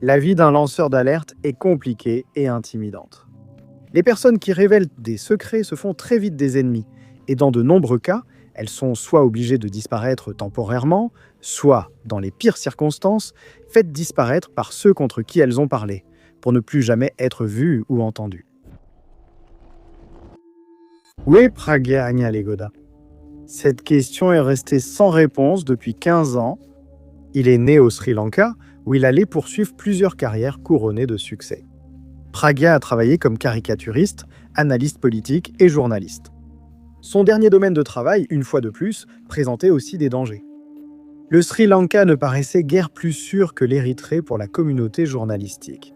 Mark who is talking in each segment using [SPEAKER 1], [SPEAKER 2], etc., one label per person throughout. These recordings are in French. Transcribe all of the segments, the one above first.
[SPEAKER 1] La vie d'un lanceur d'alerte est compliquée et intimidante. Les personnes qui révèlent des secrets se font très vite des ennemis, et dans de nombreux cas, elles sont soit obligées de disparaître temporairement, soit, dans les pires circonstances, faites disparaître par ceux contre qui elles ont parlé, pour ne plus jamais être vues ou entendues. Où est Pragya Anyalegoda? Cette question est restée sans réponse depuis 15 ans. Il est né au Sri Lanka, où il allait poursuivre plusieurs carrières couronnées de succès. Pragya a travaillé comme caricaturiste, analyste politique et journaliste. Son dernier domaine de travail, une fois de plus, présentait aussi des dangers. Le Sri Lanka ne paraissait guère plus sûr que l'Érythrée pour la communauté journalistique.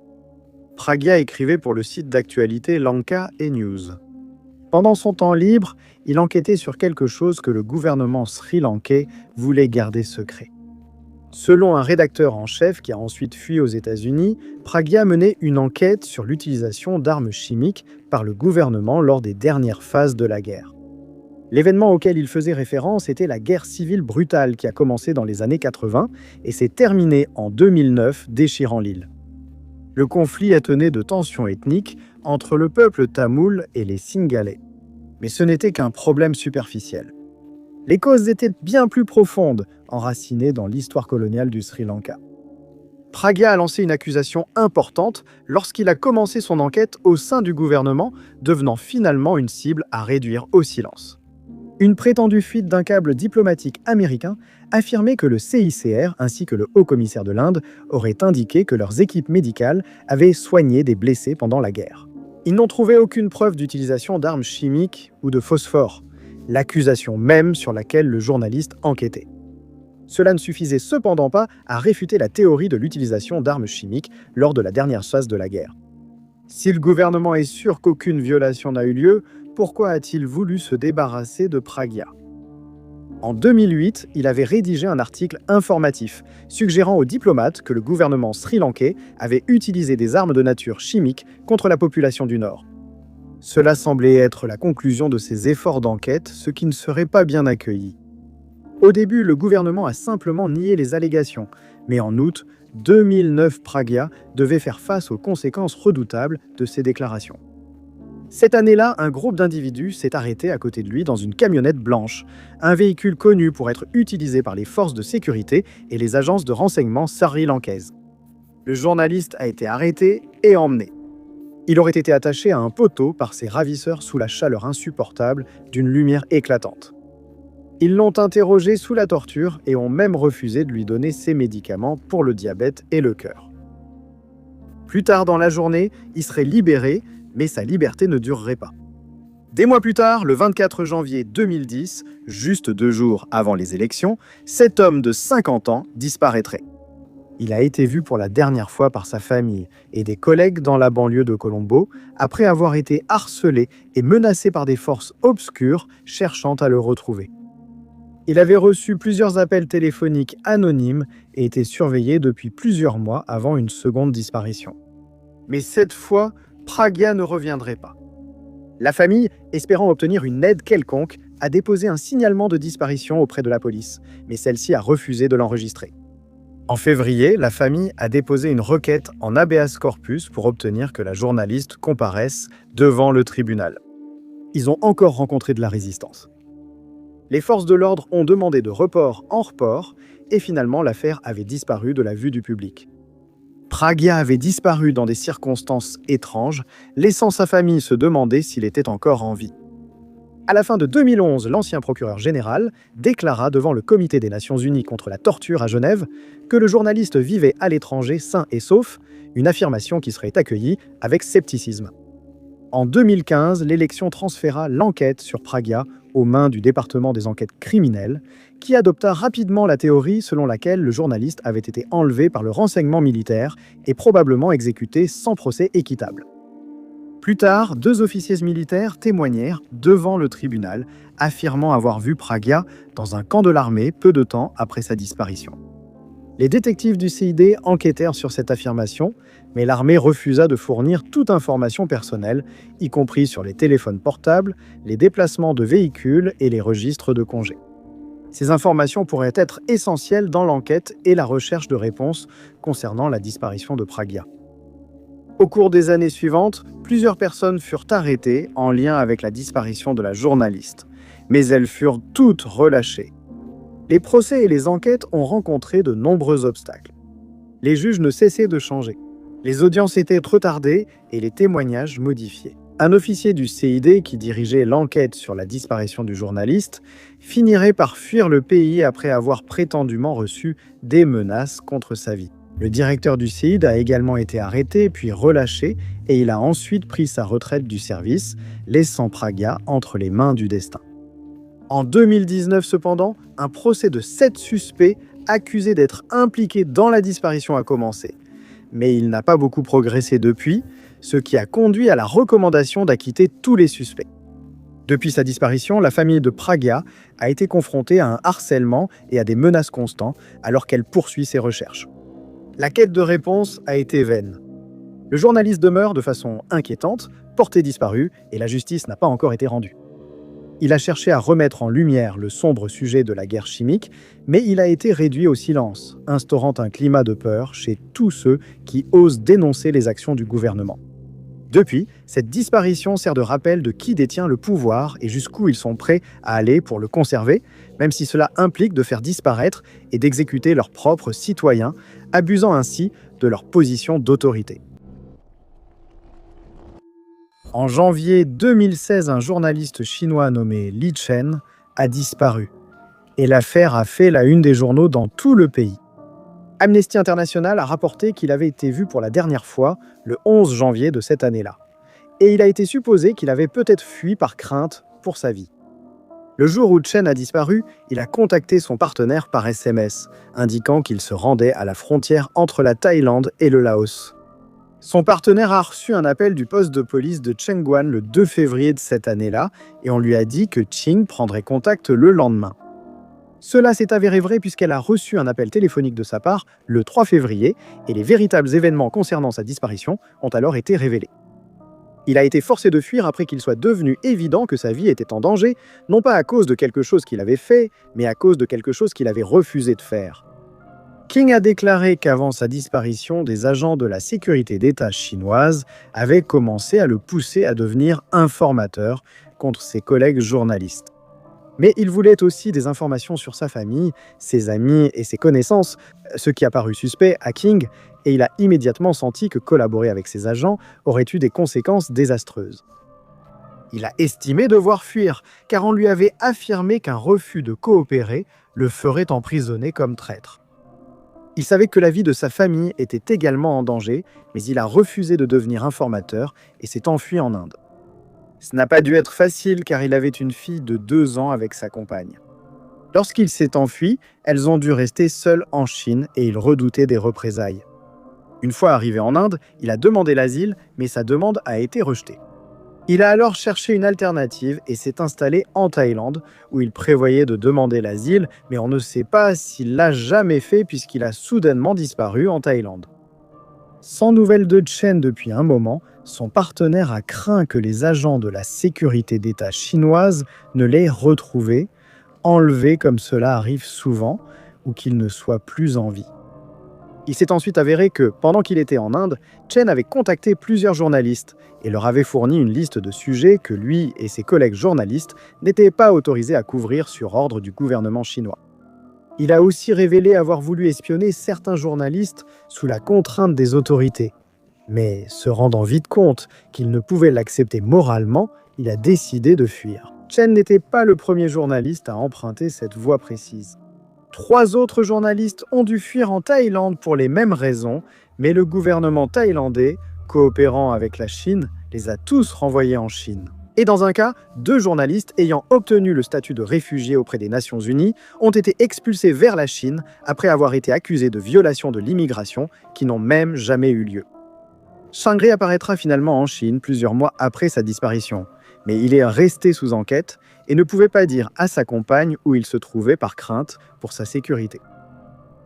[SPEAKER 1] Pragya écrivait pour le site d'actualité Lanka et News. Pendant son temps libre, il enquêtait sur quelque chose que le gouvernement sri-lankais voulait garder secret. Selon un rédacteur en chef qui a ensuite fui aux États-Unis, Pragya menait une enquête sur l'utilisation d'armes chimiques par le gouvernement lors des dernières phases de la guerre. L'événement auquel il faisait référence était la guerre civile brutale qui a commencé dans les années 80 et s'est terminée en 2009, déchirant l'île. Le conflit est né de tensions ethniques entre le peuple tamoul et les Singhalais. Mais ce n'était qu'un problème superficiel. Les causes étaient bien plus profondes, enracinées dans l'histoire coloniale du Sri Lanka. Pragya a lancé une accusation importante lorsqu'il a commencé son enquête au sein du gouvernement, devenant finalement une cible à réduire au silence. Une prétendue fuite d'un câble diplomatique américain affirmait que le CICR ainsi que le Haut-Commissaire de l'Inde auraient indiqué que leurs équipes médicales avaient soigné des blessés pendant la guerre. Ils n'ont trouvé aucune preuve d'utilisation d'armes chimiques ou de phosphore, l'accusation même sur laquelle le journaliste enquêtait. Cela ne suffisait cependant pas à réfuter la théorie de l'utilisation d'armes chimiques lors de la dernière phase de la guerre. Si le gouvernement est sûr qu'aucune violation n'a eu lieu, pourquoi a-t-il voulu se débarrasser de Pragya? En 2008, il avait rédigé un article informatif suggérant aux diplomates que le gouvernement sri-lankais avait utilisé des armes de nature chimique contre la population du Nord. Cela semblait être la conclusion de ses efforts d'enquête, ce qui ne serait pas bien accueilli. Au début, le gouvernement a simplement nié les allégations, mais en août 2009, Pragya devait faire face aux conséquences redoutables de ces déclarations. Cette année-là, un groupe d'individus s'est arrêté à côté de lui dans une camionnette blanche, un véhicule connu pour être utilisé par les forces de sécurité et les agences de renseignement sri-lankaises. Le journaliste a été arrêté et emmené. Il aurait été attaché à un poteau par ses ravisseurs sous la chaleur insupportable d'une lumière éclatante. Ils l'ont interrogé sous la torture et ont même refusé de lui donner ses médicaments pour le diabète et le cœur. Plus tard dans la journée, il serait libéré, mais sa liberté ne durerait pas. Des mois plus tard, le 24 janvier 2010, juste 2 jours avant les élections, cet homme de 50 ans disparaîtrait. Il a été vu pour la dernière fois par sa famille et des collègues dans la banlieue de Colombo, après avoir été harcelé et menacé par des forces obscures cherchant à le retrouver. Il avait reçu plusieurs appels téléphoniques anonymes et était surveillé depuis plusieurs mois avant une seconde disparition. Mais cette fois, Pragya ne reviendrait pas. La famille, espérant obtenir une aide quelconque, a déposé un signalement de disparition auprès de la police, mais celle-ci a refusé de l'enregistrer. En février, la famille a déposé une requête en habeas corpus pour obtenir que la journaliste comparaisse devant le tribunal. Ils ont encore rencontré de la résistance. Les forces de l'ordre ont demandé de report en report et finalement l'affaire avait disparu de la vue du public. Pragya avait disparu dans des circonstances étranges, laissant sa famille se demander s'il était encore en vie. À la fin de 2011, l'ancien procureur général déclara devant le Comité des Nations Unies contre la torture à Genève que le journaliste vivait à l'étranger sain et sauf, une affirmation qui serait accueillie avec scepticisme. En 2015, l'élection transféra l'enquête sur Pragya aux mains du département des enquêtes criminelles, qui adopta rapidement la théorie selon laquelle le journaliste avait été enlevé par le renseignement militaire et probablement exécuté sans procès équitable. Plus tard, 2 officiers militaires témoignèrent devant le tribunal, affirmant avoir vu Pragya dans un camp de l'armée peu de temps après sa disparition. Les détectives du CID enquêtèrent sur cette affirmation, mais l'armée refusa de fournir toute information personnelle, y compris sur les téléphones portables, les déplacements de véhicules et les registres de congés. Ces informations pourraient être essentielles dans l'enquête et la recherche de réponses concernant la disparition de Pragya. Au cours des années suivantes, plusieurs personnes furent arrêtées en lien avec la disparition de la journaliste, mais elles furent toutes relâchées. Les procès et les enquêtes ont rencontré de nombreux obstacles. Les juges ne cessaient de changer. Les audiences étaient retardées et les témoignages modifiés. Un officier du CID qui dirigeait l'enquête sur la disparition du journaliste finirait par fuir le pays après avoir prétendument reçu des menaces contre sa vie. Le directeur du CID a également été arrêté puis relâché et il a ensuite pris sa retraite du service, laissant Pragya entre les mains du destin. En 2019 cependant, un procès de 7 suspects accusés d'être impliqués dans la disparition a commencé. Mais il n'a pas beaucoup progressé depuis, ce qui a conduit à la recommandation d'acquitter tous les suspects. Depuis sa disparition, la famille de Pragya a été confrontée à un harcèlement et à des menaces constants alors qu'elle poursuit ses recherches. La quête de réponse a été vaine. Le journaliste demeure de façon inquiétante, porté disparu, et la justice n'a pas encore été rendue. Il a cherché à remettre en lumière le sombre sujet de la guerre chimique, mais il a été réduit au silence, instaurant un climat de peur chez tous ceux qui osent dénoncer les actions du gouvernement. Depuis, cette disparition sert de rappel de qui détient le pouvoir et jusqu'où ils sont prêts à aller pour le conserver, même si cela implique de faire disparaître et d'exécuter leurs propres citoyens, abusant ainsi de leur position d'autorité. En janvier 2016, un journaliste chinois nommé Li Chen a disparu. Et l'affaire a fait la une des journaux dans tout le pays. Amnesty International a rapporté qu'il avait été vu pour la dernière fois le 11 janvier de cette année-là. Et il a été supposé qu'il avait peut-être fui par crainte pour sa vie. Le jour où Chen a disparu, il a contacté son partenaire par SMS, indiquant qu'il se rendait à la frontière entre la Thaïlande et le Laos. Son partenaire a reçu un appel du poste de police de Chengguan le 2 février de cette année-là et on lui a dit que Ching prendrait contact le lendemain. Cela s'est avéré vrai puisqu'elle a reçu un appel téléphonique de sa part le 3 février et les véritables événements concernant sa disparition ont alors été révélés. Il a été forcé de fuir après qu'il soit devenu évident que sa vie était en danger, non pas à cause de quelque chose qu'il avait fait, mais à cause de quelque chose qu'il avait refusé de faire. King a déclaré qu'avant sa disparition, des agents de la sécurité d'État chinoise avaient commencé à le pousser à devenir informateur contre ses collègues journalistes. Mais il voulait aussi des informations sur sa famille, ses amis et ses connaissances, ce qui a paru suspect à King, et il a immédiatement senti que collaborer avec ses agents aurait eu des conséquences désastreuses. Il a estimé devoir fuir, car on lui avait affirmé qu'un refus de coopérer le ferait emprisonner comme traître. Il savait que la vie de sa famille était également en danger, mais il a refusé de devenir informateur et s'est enfui en Inde. Ce n'a pas dû être facile car il avait une fille de 2 ans avec sa compagne. Lorsqu'il s'est enfui, elles ont dû rester seules en Chine et il redoutait des représailles. Une fois arrivé en Inde, il a demandé l'asile, mais sa demande a été rejetée. Il a alors cherché une alternative et s'est installé en Thaïlande, où il prévoyait de demander l'asile, mais on ne sait pas s'il l'a jamais fait puisqu'il a soudainement disparu en Thaïlande. Sans nouvelles de Chen depuis un moment, son partenaire a craint que les agents de la sécurité d'État chinoise ne l'aient retrouvé, enlevé comme cela arrive souvent, ou qu'il ne soit plus en vie. Il s'est ensuite avéré que, pendant qu'il était en Inde, Chen avait contacté plusieurs journalistes et leur avait fourni une liste de sujets que lui et ses collègues journalistes n'étaient pas autorisés à couvrir sur ordre du gouvernement chinois. Il a aussi révélé avoir voulu espionner certains journalistes sous la contrainte des autorités. Mais se rendant vite compte qu'il ne pouvait l'accepter moralement, il a décidé de fuir. Chen n'était pas le premier journaliste à emprunter cette voie précise. 3 autres journalistes ont dû fuir en Thaïlande pour les mêmes raisons, mais le gouvernement thaïlandais, coopérant avec la Chine, les a tous renvoyés en Chine. Et dans un cas, 2 journalistes ayant obtenu le statut de réfugiés auprès des Nations Unies ont été expulsés vers la Chine après avoir été accusés de violation de l'immigration qui n'ont même jamais eu lieu. Shangri apparaîtra finalement en Chine plusieurs mois après sa disparition, mais il est resté sous enquête et ne pouvait pas dire à sa compagne où il se trouvait par crainte pour sa sécurité.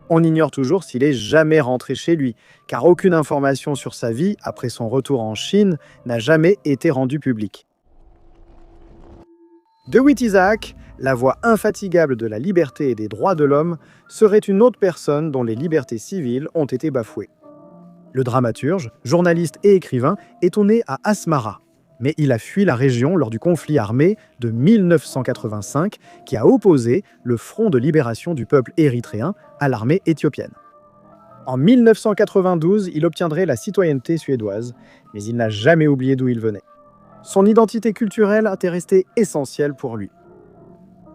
[SPEAKER 1] On ignore toujours s'il est jamais rentré chez lui, car aucune information sur sa vie après son retour en Chine n'a jamais été rendue publique. DeWitt Isaac, la voix infatigable de la liberté et des droits de l'homme, serait une autre personne dont les libertés civiles ont été bafouées. Le dramaturge, journaliste et écrivain est né à Asmara, mais il a fui la région lors du conflit armé de 1985 qui a opposé le Front de libération du peuple érythréen à l'armée éthiopienne. En 1992, il obtiendrait la citoyenneté suédoise, mais il n'a jamais oublié d'où il venait. Son identité culturelle était restée essentielle pour lui.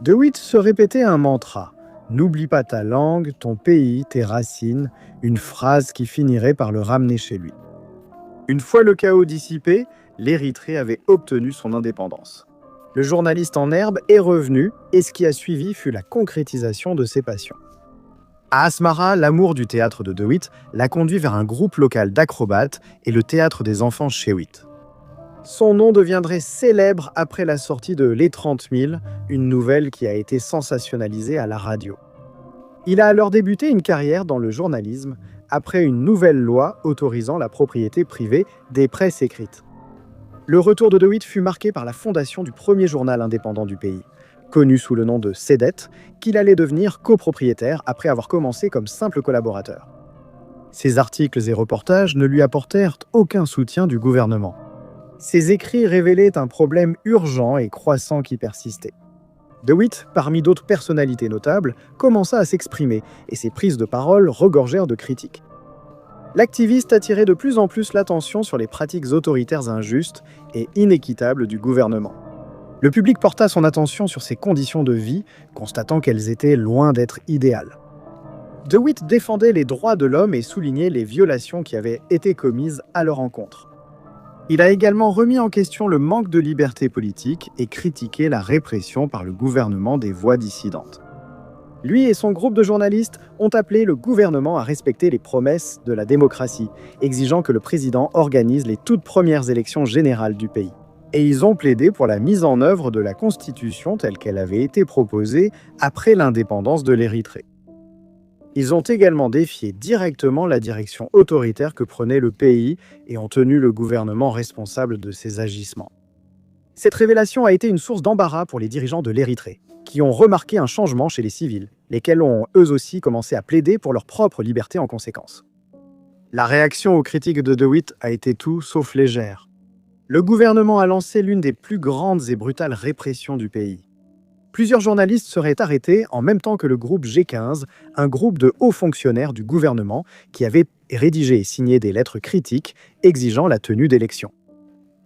[SPEAKER 1] DeWitt se répétait un mantra. N'oublie pas ta langue, ton pays, tes racines, une phrase qui finirait par le ramener chez lui. Une fois le chaos dissipé, l'Érythrée avait obtenu son indépendance. Le journaliste en herbe est revenu et ce qui a suivi fut la concrétisation de ses passions. À Asmara, l'amour du théâtre de DeWitt l'a conduit vers un groupe local d'acrobates et le théâtre des enfants Shewit. Son nom deviendrait célèbre après la sortie de Les 30 000, une nouvelle qui a été sensationnalisée à la radio. Il a alors débuté une carrière dans le journalisme après une nouvelle loi autorisant la propriété privée des presses écrites. Le retour de DeWitt fut marqué par la fondation du premier journal indépendant du pays, connu sous le nom de Cédette, qu'il allait devenir copropriétaire après avoir commencé comme simple collaborateur. Ses articles et reportages ne lui apportèrent aucun soutien du gouvernement. Ses écrits révélaient un problème urgent et croissant qui persistait. DeWitt, parmi d'autres personnalités notables, commença à s'exprimer et ses prises de parole regorgèrent de critiques. L'activiste attirait de plus en plus l'attention sur les pratiques autoritaires injustes et inéquitables du gouvernement. Le public porta son attention sur ses conditions de vie, constatant qu'elles étaient loin d'être idéales. DeWitt défendait les droits de l'homme et soulignait les violations qui avaient été commises à leur encontre. Il a également remis en question le manque de liberté politique et critiqué la répression par le gouvernement des voix dissidentes. Lui et son groupe de journalistes ont appelé le gouvernement à respecter les promesses de la démocratie, exigeant que le président organise les toutes premières élections générales du pays. Et ils ont plaidé pour la mise en œuvre de la Constitution telle qu'elle avait été proposée après l'indépendance de l'Érythrée. Ils ont également défié directement la direction autoritaire que prenait le pays et ont tenu le gouvernement responsable de ses agissements. Cette révélation a été une source d'embarras pour les dirigeants de l'Érythrée, qui ont remarqué un changement chez les civils, lesquels ont eux aussi commencé à plaider pour leur propre liberté en conséquence. La réaction aux critiques de DeWitt a été tout sauf légère. Le gouvernement a lancé l'une des plus grandes et brutales répressions du pays. Plusieurs journalistes seraient arrêtés en même temps que le groupe G15, un groupe de hauts fonctionnaires du gouvernement qui avait rédigé et signé des lettres critiques exigeant la tenue d'élections.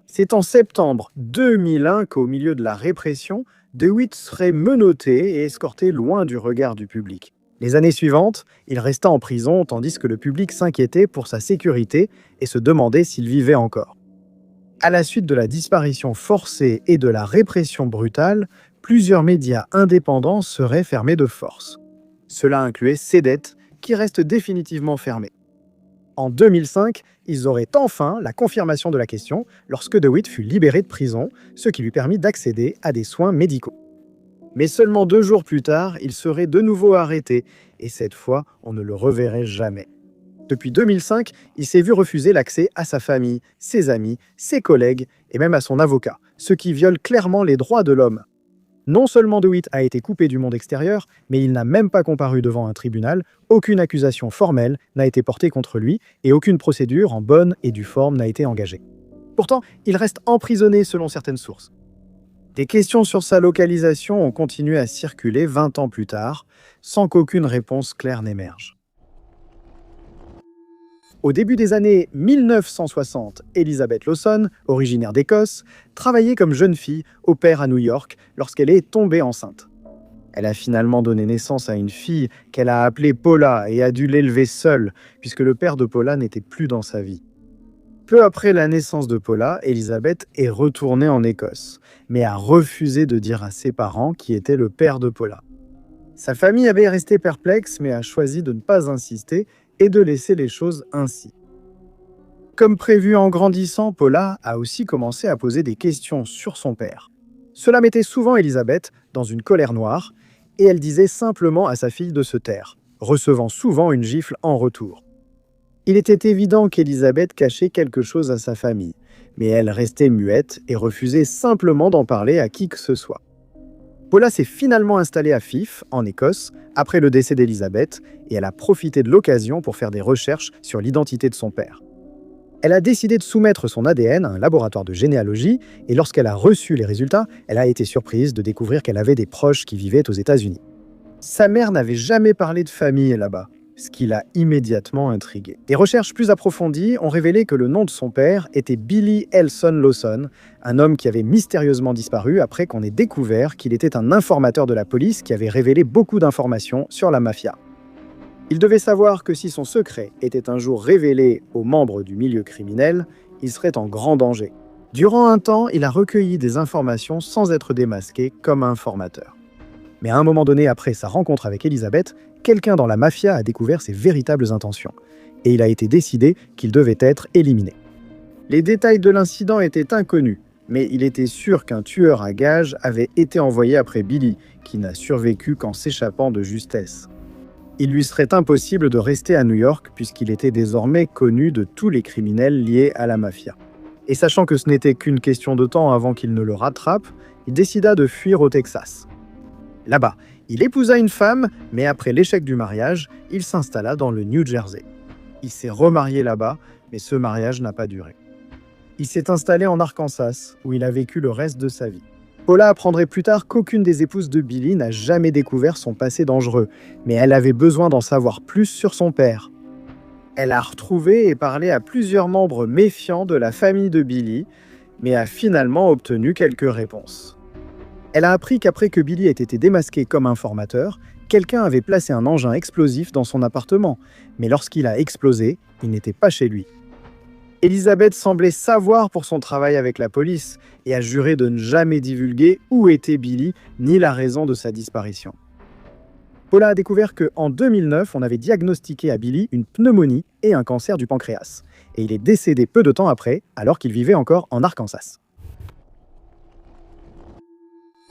[SPEAKER 1] C'est en septembre 2001 qu'au milieu de la répression, DeWitt serait menotté et escorté loin du regard du public. Les années suivantes, il resta en prison tandis que le public s'inquiétait pour sa sécurité et se demandait s'il vivait encore. À la suite de la disparition forcée et de la répression brutale, plusieurs médias indépendants seraient fermés de force. Cela incluait Cédette, qui reste définitivement fermé. En 2005, ils auraient enfin la confirmation de la question lorsque DeWitt fut libéré de prison, ce qui lui permit d'accéder à des soins médicaux. Mais seulement 2 jours plus tard, il serait de nouveau arrêté, et cette fois, on ne le reverrait jamais. Depuis 2005, il s'est vu refuser l'accès à sa famille, ses amis, ses collègues et même à son avocat, ce qui viole clairement les droits de l'homme. Non seulement DeWitt a été coupé du monde extérieur, mais il n'a même pas comparu devant un tribunal, aucune accusation formelle n'a été portée contre lui et aucune procédure en bonne et due forme n'a été engagée. Pourtant, il reste emprisonné selon certaines sources. Des questions sur sa localisation ont continué à circuler 20 ans plus tard, sans qu'aucune réponse claire n'émerge. Au début des années 1960, Elizabeth Lawson, originaire d'Écosse, travaillait comme jeune fille au père à New York lorsqu'elle est tombée enceinte. Elle a finalement donné naissance à une fille qu'elle a appelée Paula et a dû l'élever seule, puisque le père de Paula n'était plus dans sa vie. Peu après la naissance de Paula, Elizabeth est retournée en Écosse, mais a refusé de dire à ses parents qui était le père de Paula. Sa famille avait resté perplexe, mais a choisi de ne pas insister et de laisser les choses ainsi. Comme prévu en grandissant, Paula a aussi commencé à poser des questions sur son père. Cela mettait souvent Elizabeth dans une colère noire, et elle disait simplement à sa fille de se taire, recevant souvent une gifle en retour. Il était évident qu'Elizabeth cachait quelque chose à sa famille, mais elle restait muette et refusait simplement d'en parler à qui que ce soit. Paula s'est finalement installée à Fife, en Écosse, après le décès d'Elizabeth, et elle a profité de l'occasion pour faire des recherches sur l'identité de son père. Elle a décidé de soumettre son ADN à un laboratoire de généalogie, et lorsqu'elle a reçu les résultats, elle a été surprise de découvrir qu'elle avait des proches qui vivaient aux États-Unis. Sa mère n'avait jamais parlé de famille là-bas, ce qui l'a immédiatement intriguée. Des recherches plus approfondies ont révélé que le nom de son père était Billy Elson Lawson, un homme qui avait mystérieusement disparu après qu'on ait découvert qu'il était un informateur de la police qui avait révélé beaucoup d'informations sur la mafia. Il devait savoir que si son secret était un jour révélé aux membres du milieu criminel, il serait en grand danger. Durant un temps, il a recueilli des informations sans être démasqué comme informateur. Mais à un moment donné, après sa rencontre avec Elizabeth, quelqu'un dans la mafia a découvert ses véritables intentions. Et il a été décidé qu'il devait être éliminé. Les détails de l'incident étaient inconnus, mais il était sûr qu'un tueur à gages avait été envoyé après Billy, qui n'a survécu qu'en s'échappant de justesse. Il lui serait impossible de rester à New York puisqu'il était désormais connu de tous les criminels liés à la mafia. Et sachant que ce n'était qu'une question de temps avant qu'il ne le rattrape, il décida de fuir au Texas. Là-bas, il épousa une femme, mais après l'échec du mariage, il s'installa dans le New Jersey. Il s'est remarié là-bas, mais ce mariage n'a pas duré. Il s'est installé en Arkansas, où il a vécu le reste de sa vie. Paula apprendrait plus tard qu'aucune des épouses de Billy n'a jamais découvert son passé dangereux, mais elle avait besoin d'en savoir plus sur son père. Elle a retrouvé et parlé à plusieurs membres méfiants de la famille de Billy, mais a finalement obtenu quelques réponses. Elle a appris qu'après que Billy ait été démasqué comme informateur, quelqu'un avait placé un engin explosif dans son appartement, mais lorsqu'il a explosé, il n'était pas chez lui. Elizabeth semblait savoir pour son travail avec la police et a juré de ne jamais divulguer où était Billy ni la raison de sa disparition. Paula a découvert qu'en 2009, on avait diagnostiqué à Billy une pneumonie et un cancer du pancréas. Et il est décédé peu de temps après, alors qu'il vivait encore en Arkansas.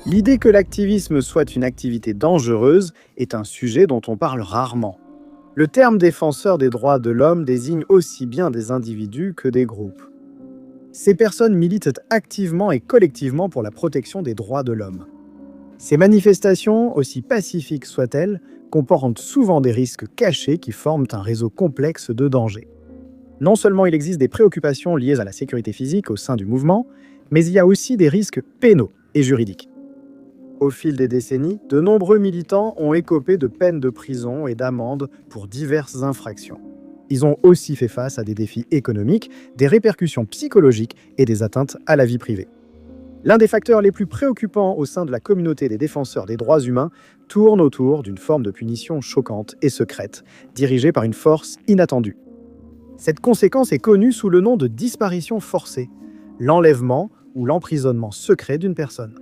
[SPEAKER 1] L'idée que l'activisme soit une activité dangereuse est un sujet dont on parle rarement. Le terme défenseur des droits de l'homme désigne aussi bien des individus que des groupes. Ces personnes militent activement et collectivement pour la protection des droits de l'homme. Ces manifestations, aussi pacifiques soient-elles, comportent souvent des risques cachés qui forment un réseau complexe de dangers. Non seulement il existe des préoccupations liées à la sécurité physique au sein du mouvement, mais il y a aussi des risques pénaux et juridiques. Au fil des décennies, de nombreux militants ont écopé de peines de prison et d'amendes pour diverses infractions. Ils ont aussi fait face à des défis économiques, des répercussions psychologiques et des atteintes à la vie privée. L'un des facteurs les plus préoccupants au sein de la communauté des défenseurs des droits humains tourne autour d'une forme de punition choquante et secrète, dirigée par une force inattendue. Cette conséquence est connue sous le nom de disparition forcée, l'enlèvement ou l'emprisonnement secret d'une personne.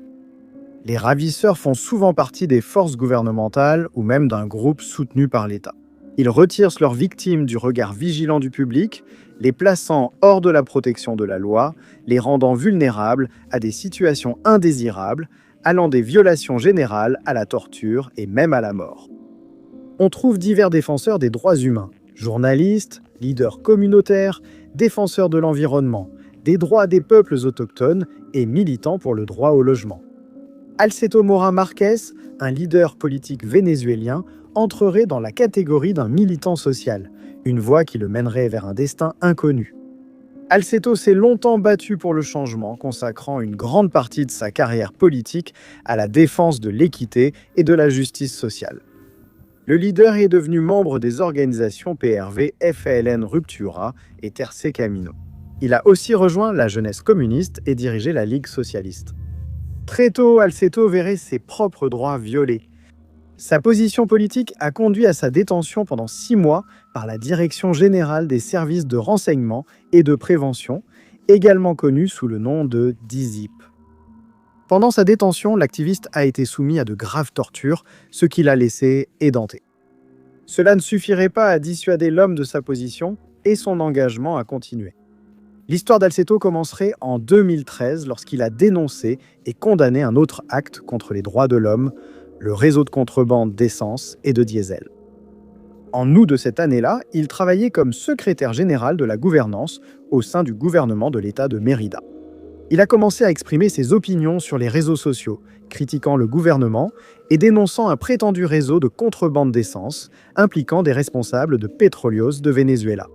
[SPEAKER 1] Les ravisseurs font souvent partie des forces gouvernementales ou même d'un groupe soutenu par l'État. Ils retirent leurs victimes du regard vigilant du public, les plaçant hors de la protection de la loi, les rendant vulnérables à des situations indésirables, allant des violations générales à la torture et même à la mort. On trouve divers défenseurs des droits humains, journalistes, leaders communautaires, défenseurs de l'environnement, des droits des peuples autochtones et militants pour le droit au logement. Alceto Mora Marquez, un leader politique vénézuélien, entrerait dans la catégorie d'un militant social, une voie qui le mènerait vers un destin inconnu. Alceto s'est longtemps battu pour le changement, consacrant une grande partie de sa carrière politique à la défense de l'équité et de la justice sociale. Le leader est devenu membre des organisations PRV, FALN Ruptura et Terce Camino. Il a aussi rejoint la jeunesse communiste et dirigé la Ligue socialiste. Très tôt, Alceto verrait ses propres droits violés. Sa position politique a conduit à sa détention pendant 6 mois par la Direction générale des services de renseignement et de prévention, également connue sous le nom de DISIP. Pendant sa détention, l'activiste a été soumis à de graves tortures, ce qui l'a laissé édenté. Cela ne suffirait pas à dissuader l'homme de sa position et son engagement à continuer. L'histoire d'Alceto commencerait en 2013 lorsqu'il a dénoncé et condamné un autre acte contre les droits de l'homme, le réseau de contrebande d'essence et de diesel. En août de cette année-là, il travaillait comme secrétaire général de la gouvernance au sein du gouvernement de l'État de Mérida. Il a commencé à exprimer ses opinions sur les réseaux sociaux, critiquant le gouvernement et dénonçant un prétendu réseau de contrebande d'essence impliquant des responsables de Petróleos de Venezuela.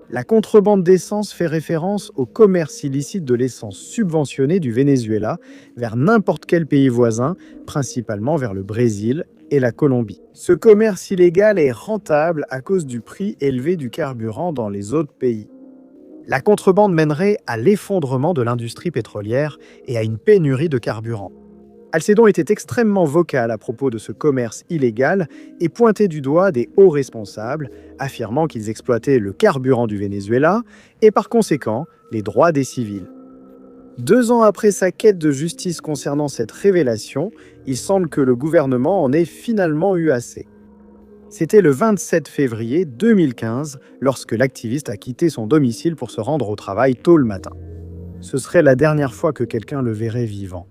[SPEAKER 1] La contrebande d'essence fait référence au commerce illicite de l'essence subventionnée du Venezuela vers n'importe quel pays voisin, principalement vers le Brésil et la Colombie. Ce commerce illégal est rentable à cause du prix élevé du carburant dans les autres pays. La contrebande mènerait à l'effondrement de l'industrie pétrolière et à une pénurie de carburant. Alcedon était extrêmement vocal à propos de ce commerce illégal et pointait du doigt des hauts responsables, affirmant qu'ils exploitaient le carburant du Venezuela et par conséquent les droits des civils. 2 ans après sa quête de justice concernant cette révélation, il semble que le gouvernement en ait finalement eu assez. C'était le 27 février 2015 lorsque l'activiste a quitté son domicile pour se rendre au travail tôt le matin. Ce serait la dernière fois que quelqu'un le verrait vivant.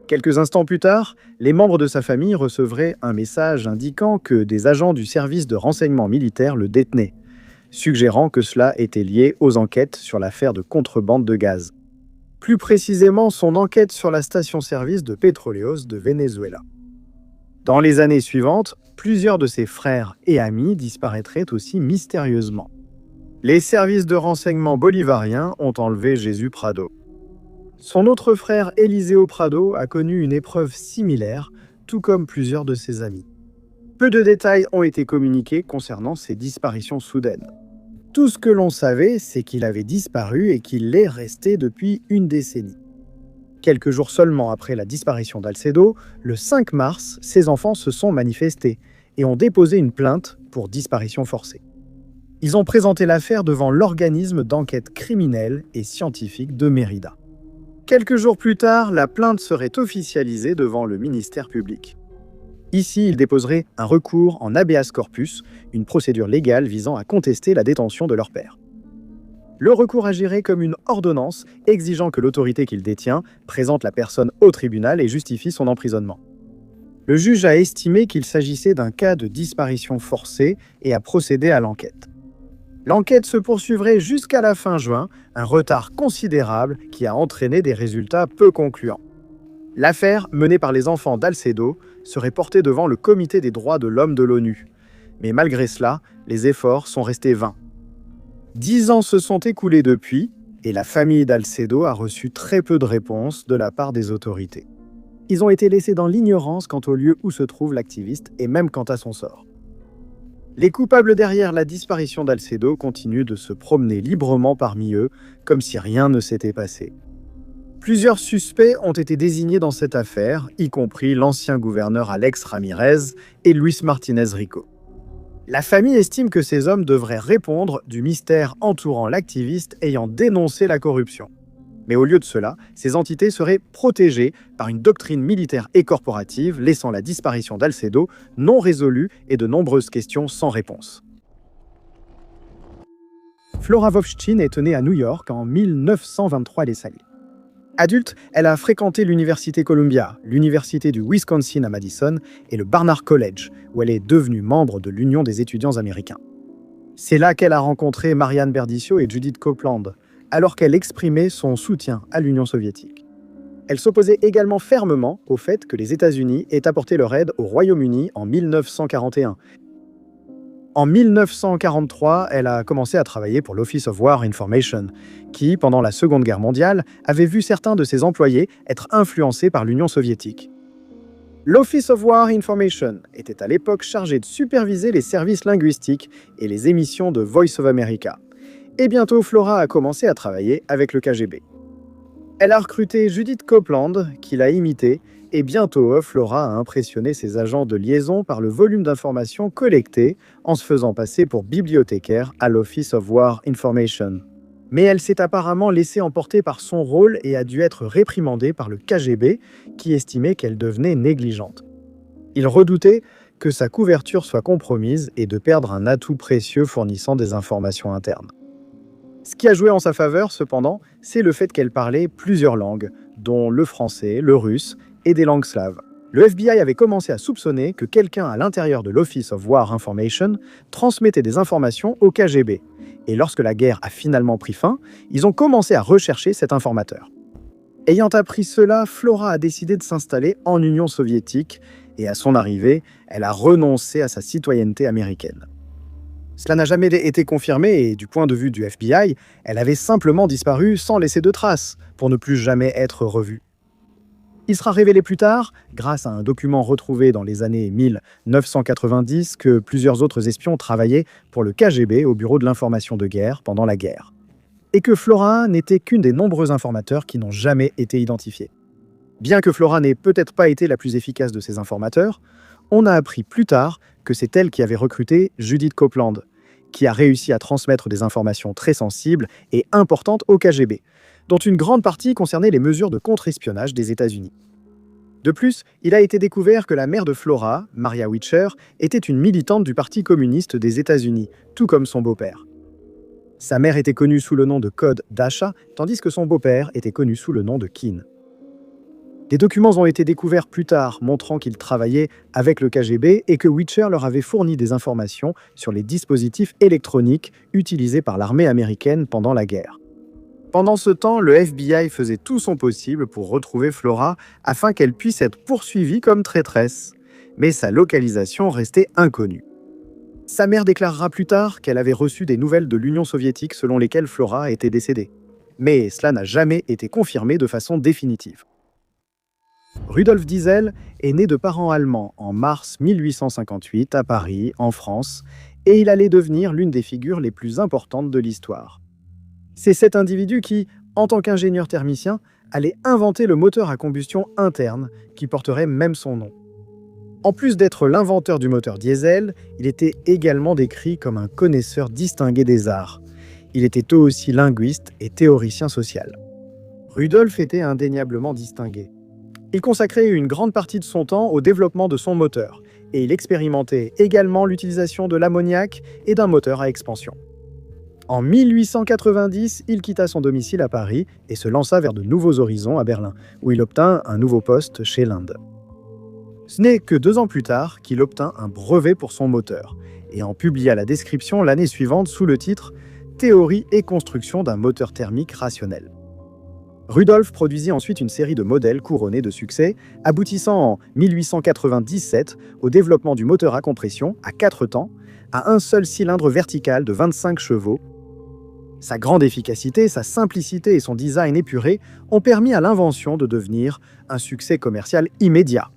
[SPEAKER 1] Quelques instants plus tard, les membres de sa famille recevraient un message indiquant que des agents du service de renseignement militaire le détenaient, suggérant que cela était lié aux enquêtes sur l'affaire de contrebande de gaz. Plus précisément, son enquête sur la station-service de Petróleos de Venezuela. Dans les années suivantes, plusieurs de ses frères et amis disparaîtraient aussi mystérieusement. Les services de renseignement bolivariens ont enlevé Jesús Prado. Son autre frère Eliseo Prado a connu une épreuve similaire, tout comme plusieurs de ses amis. Peu de détails ont été communiqués concernant ces disparitions soudaines. Tout ce que l'on savait, c'est qu'il avait disparu et qu'il est resté depuis une décennie. Quelques jours seulement après la disparition d'Alcedo, le 5 mars, ses enfants se sont manifestés et ont déposé une plainte pour disparition forcée. Ils ont présenté l'affaire devant l'organisme d'enquête criminelle et scientifique de Mérida. Quelques jours plus tard, la plainte serait officialisée devant le ministère public. Ici, ils déposeraient un recours en habeas corpus, une procédure légale visant à contester la détention de leur père. Le recours agirait comme une ordonnance exigeant que l'autorité qu'il détient présente la personne au tribunal et justifie son emprisonnement. Le juge a estimé qu'il s'agissait d'un cas de disparition forcée et a procédé à l'enquête. L'enquête se poursuivrait jusqu'à la fin juin, un retard considérable qui a entraîné des résultats peu concluants. L'affaire, menée par les enfants d'Alcedo, serait portée devant le Comité des droits de l'homme de l'ONU. Mais malgré cela, les efforts sont restés vains. 10 ans se sont écoulés depuis, et la famille d'Alcedo a reçu très peu de réponses de la part des autorités. Ils ont été laissés dans l'ignorance quant au lieu où se trouve l'activiste et même quant à son sort. Les coupables derrière la disparition d'Alcedo continuent de se promener librement parmi eux, comme si rien ne s'était passé. Plusieurs suspects ont été désignés dans cette affaire, y compris l'ancien gouverneur Alex Ramirez et Luis Martinez Rico. La famille estime que ces hommes devraient répondre du mystère entourant l'activiste ayant dénoncé la corruption. Mais au lieu de cela, ces entités seraient protégées par une doctrine militaire et corporative, laissant la disparition d'Alcedo non résolue et de nombreuses questions sans réponse. Flora Wovschin est née à New York en 1923 les Salis. Adulte, elle a fréquenté l'Université Columbia, l'Université du Wisconsin à Madison et le Barnard College, où elle est devenue membre de l'Union des étudiants américains. C'est là qu'elle a rencontré Marianne Berdicio et Judith Copeland, alors qu'elle exprimait son soutien à l'Union soviétique. Elle s'opposait également fermement au fait que les États-Unis aient apporté leur aide au Royaume-Uni en 1941. En 1943, elle a commencé à travailler pour l'Office of War Information, qui, pendant la Seconde Guerre mondiale, avait vu certains de ses employés être influencés par l'Union soviétique. L'Office of War Information était à l'époque chargé de superviser les services linguistiques et les émissions de Voice of America. Et bientôt, Flora a commencé à travailler avec le KGB. Elle a recruté Judith Copeland, qui l'a imitée, et bientôt, Flora a impressionné ses agents de liaison par le volume d'informations collectées en se faisant passer pour bibliothécaire à l'Office of War Information. Mais elle s'est apparemment laissée emporter par son rôle et a dû être réprimandée par le KGB, qui estimait qu'elle devenait négligente. Il redoutait que sa couverture soit compromise et de perdre un atout précieux fournissant des informations internes. Ce qui a joué en sa faveur, cependant, c'est le fait qu'elle parlait plusieurs langues, dont le français, le russe et des langues slaves. Le FBI avait commencé à soupçonner que quelqu'un à l'intérieur de l'Office of War Information transmettait des informations au KGB. Et lorsque la guerre a finalement pris fin, ils ont commencé à rechercher cet informateur. Ayant appris cela, Flora a décidé de s'installer en Union soviétique et à son arrivée, elle a renoncé à sa citoyenneté américaine. Cela n'a jamais été confirmé et du point de vue du FBI, elle avait simplement disparu sans laisser de traces pour ne plus jamais être revue. Il sera révélé plus tard, grâce à un document retrouvé dans les années 1990, que plusieurs autres espions travaillaient pour le KGB au Bureau de l'information de guerre pendant la guerre. Et que Flora n'était qu'une des nombreux informateurs qui n'ont jamais été identifiés. Bien que Flora n'ait peut-être pas été la plus efficace de ces informateurs, on a appris plus tard que c'est elle qui avait recruté Judith Copeland, qui a réussi à transmettre des informations très sensibles et importantes au KGB, dont une grande partie concernait les mesures de contre-espionnage des États-Unis. De plus, il a été découvert que la mère de Flora, Maria Witcher, était une militante du Parti communiste des États-Unis, tout comme son beau-père. Sa mère était connue sous le nom de code Dasha, tandis que son beau-père était connu sous le nom de Keen. Des documents ont été découverts plus tard montrant qu'ils travaillaient avec le KGB et que Witcher leur avait fourni des informations sur les dispositifs électroniques utilisés par l'armée américaine pendant la guerre. Pendant ce temps, le FBI faisait tout son possible pour retrouver Flora afin qu'elle puisse être poursuivie comme traîtresse, mais sa localisation restait inconnue. Sa mère déclarera plus tard qu'elle avait reçu des nouvelles de l'Union soviétique selon lesquelles Flora était décédée, mais cela n'a jamais été confirmé de façon définitive. Rudolf Diesel est né de parents allemands en mars 1858 à Paris, en France, et il allait devenir l'une des figures les plus importantes de l'histoire. C'est cet individu qui, en tant qu'ingénieur thermicien, allait inventer le moteur à combustion interne qui porterait même son nom. En plus d'être l'inventeur du moteur diesel, il était également décrit comme un connaisseur distingué des arts. Il était eux aussi linguiste et théoricien social. Rudolf était indéniablement distingué. Il consacrait une grande partie de son temps au développement de son moteur, et il expérimentait également l'utilisation de l'ammoniac et d'un moteur à expansion. En 1890, il quitta son domicile à Paris et se lança vers de nouveaux horizons à Berlin, où il obtint un nouveau poste chez Linde. Ce n'est que 2 ans plus tard qu'il obtint un brevet pour son moteur, et en publia la description l'année suivante sous le titre « Théorie et construction d'un moteur thermique rationnel ». Rudolf produisit ensuite une série de modèles couronnés de succès, aboutissant en 1897 au développement du moteur à compression à 4 temps, à un seul cylindre vertical de 25 chevaux. Sa grande efficacité, sa simplicité et son design épuré ont permis à l'invention de devenir un succès commercial immédiat.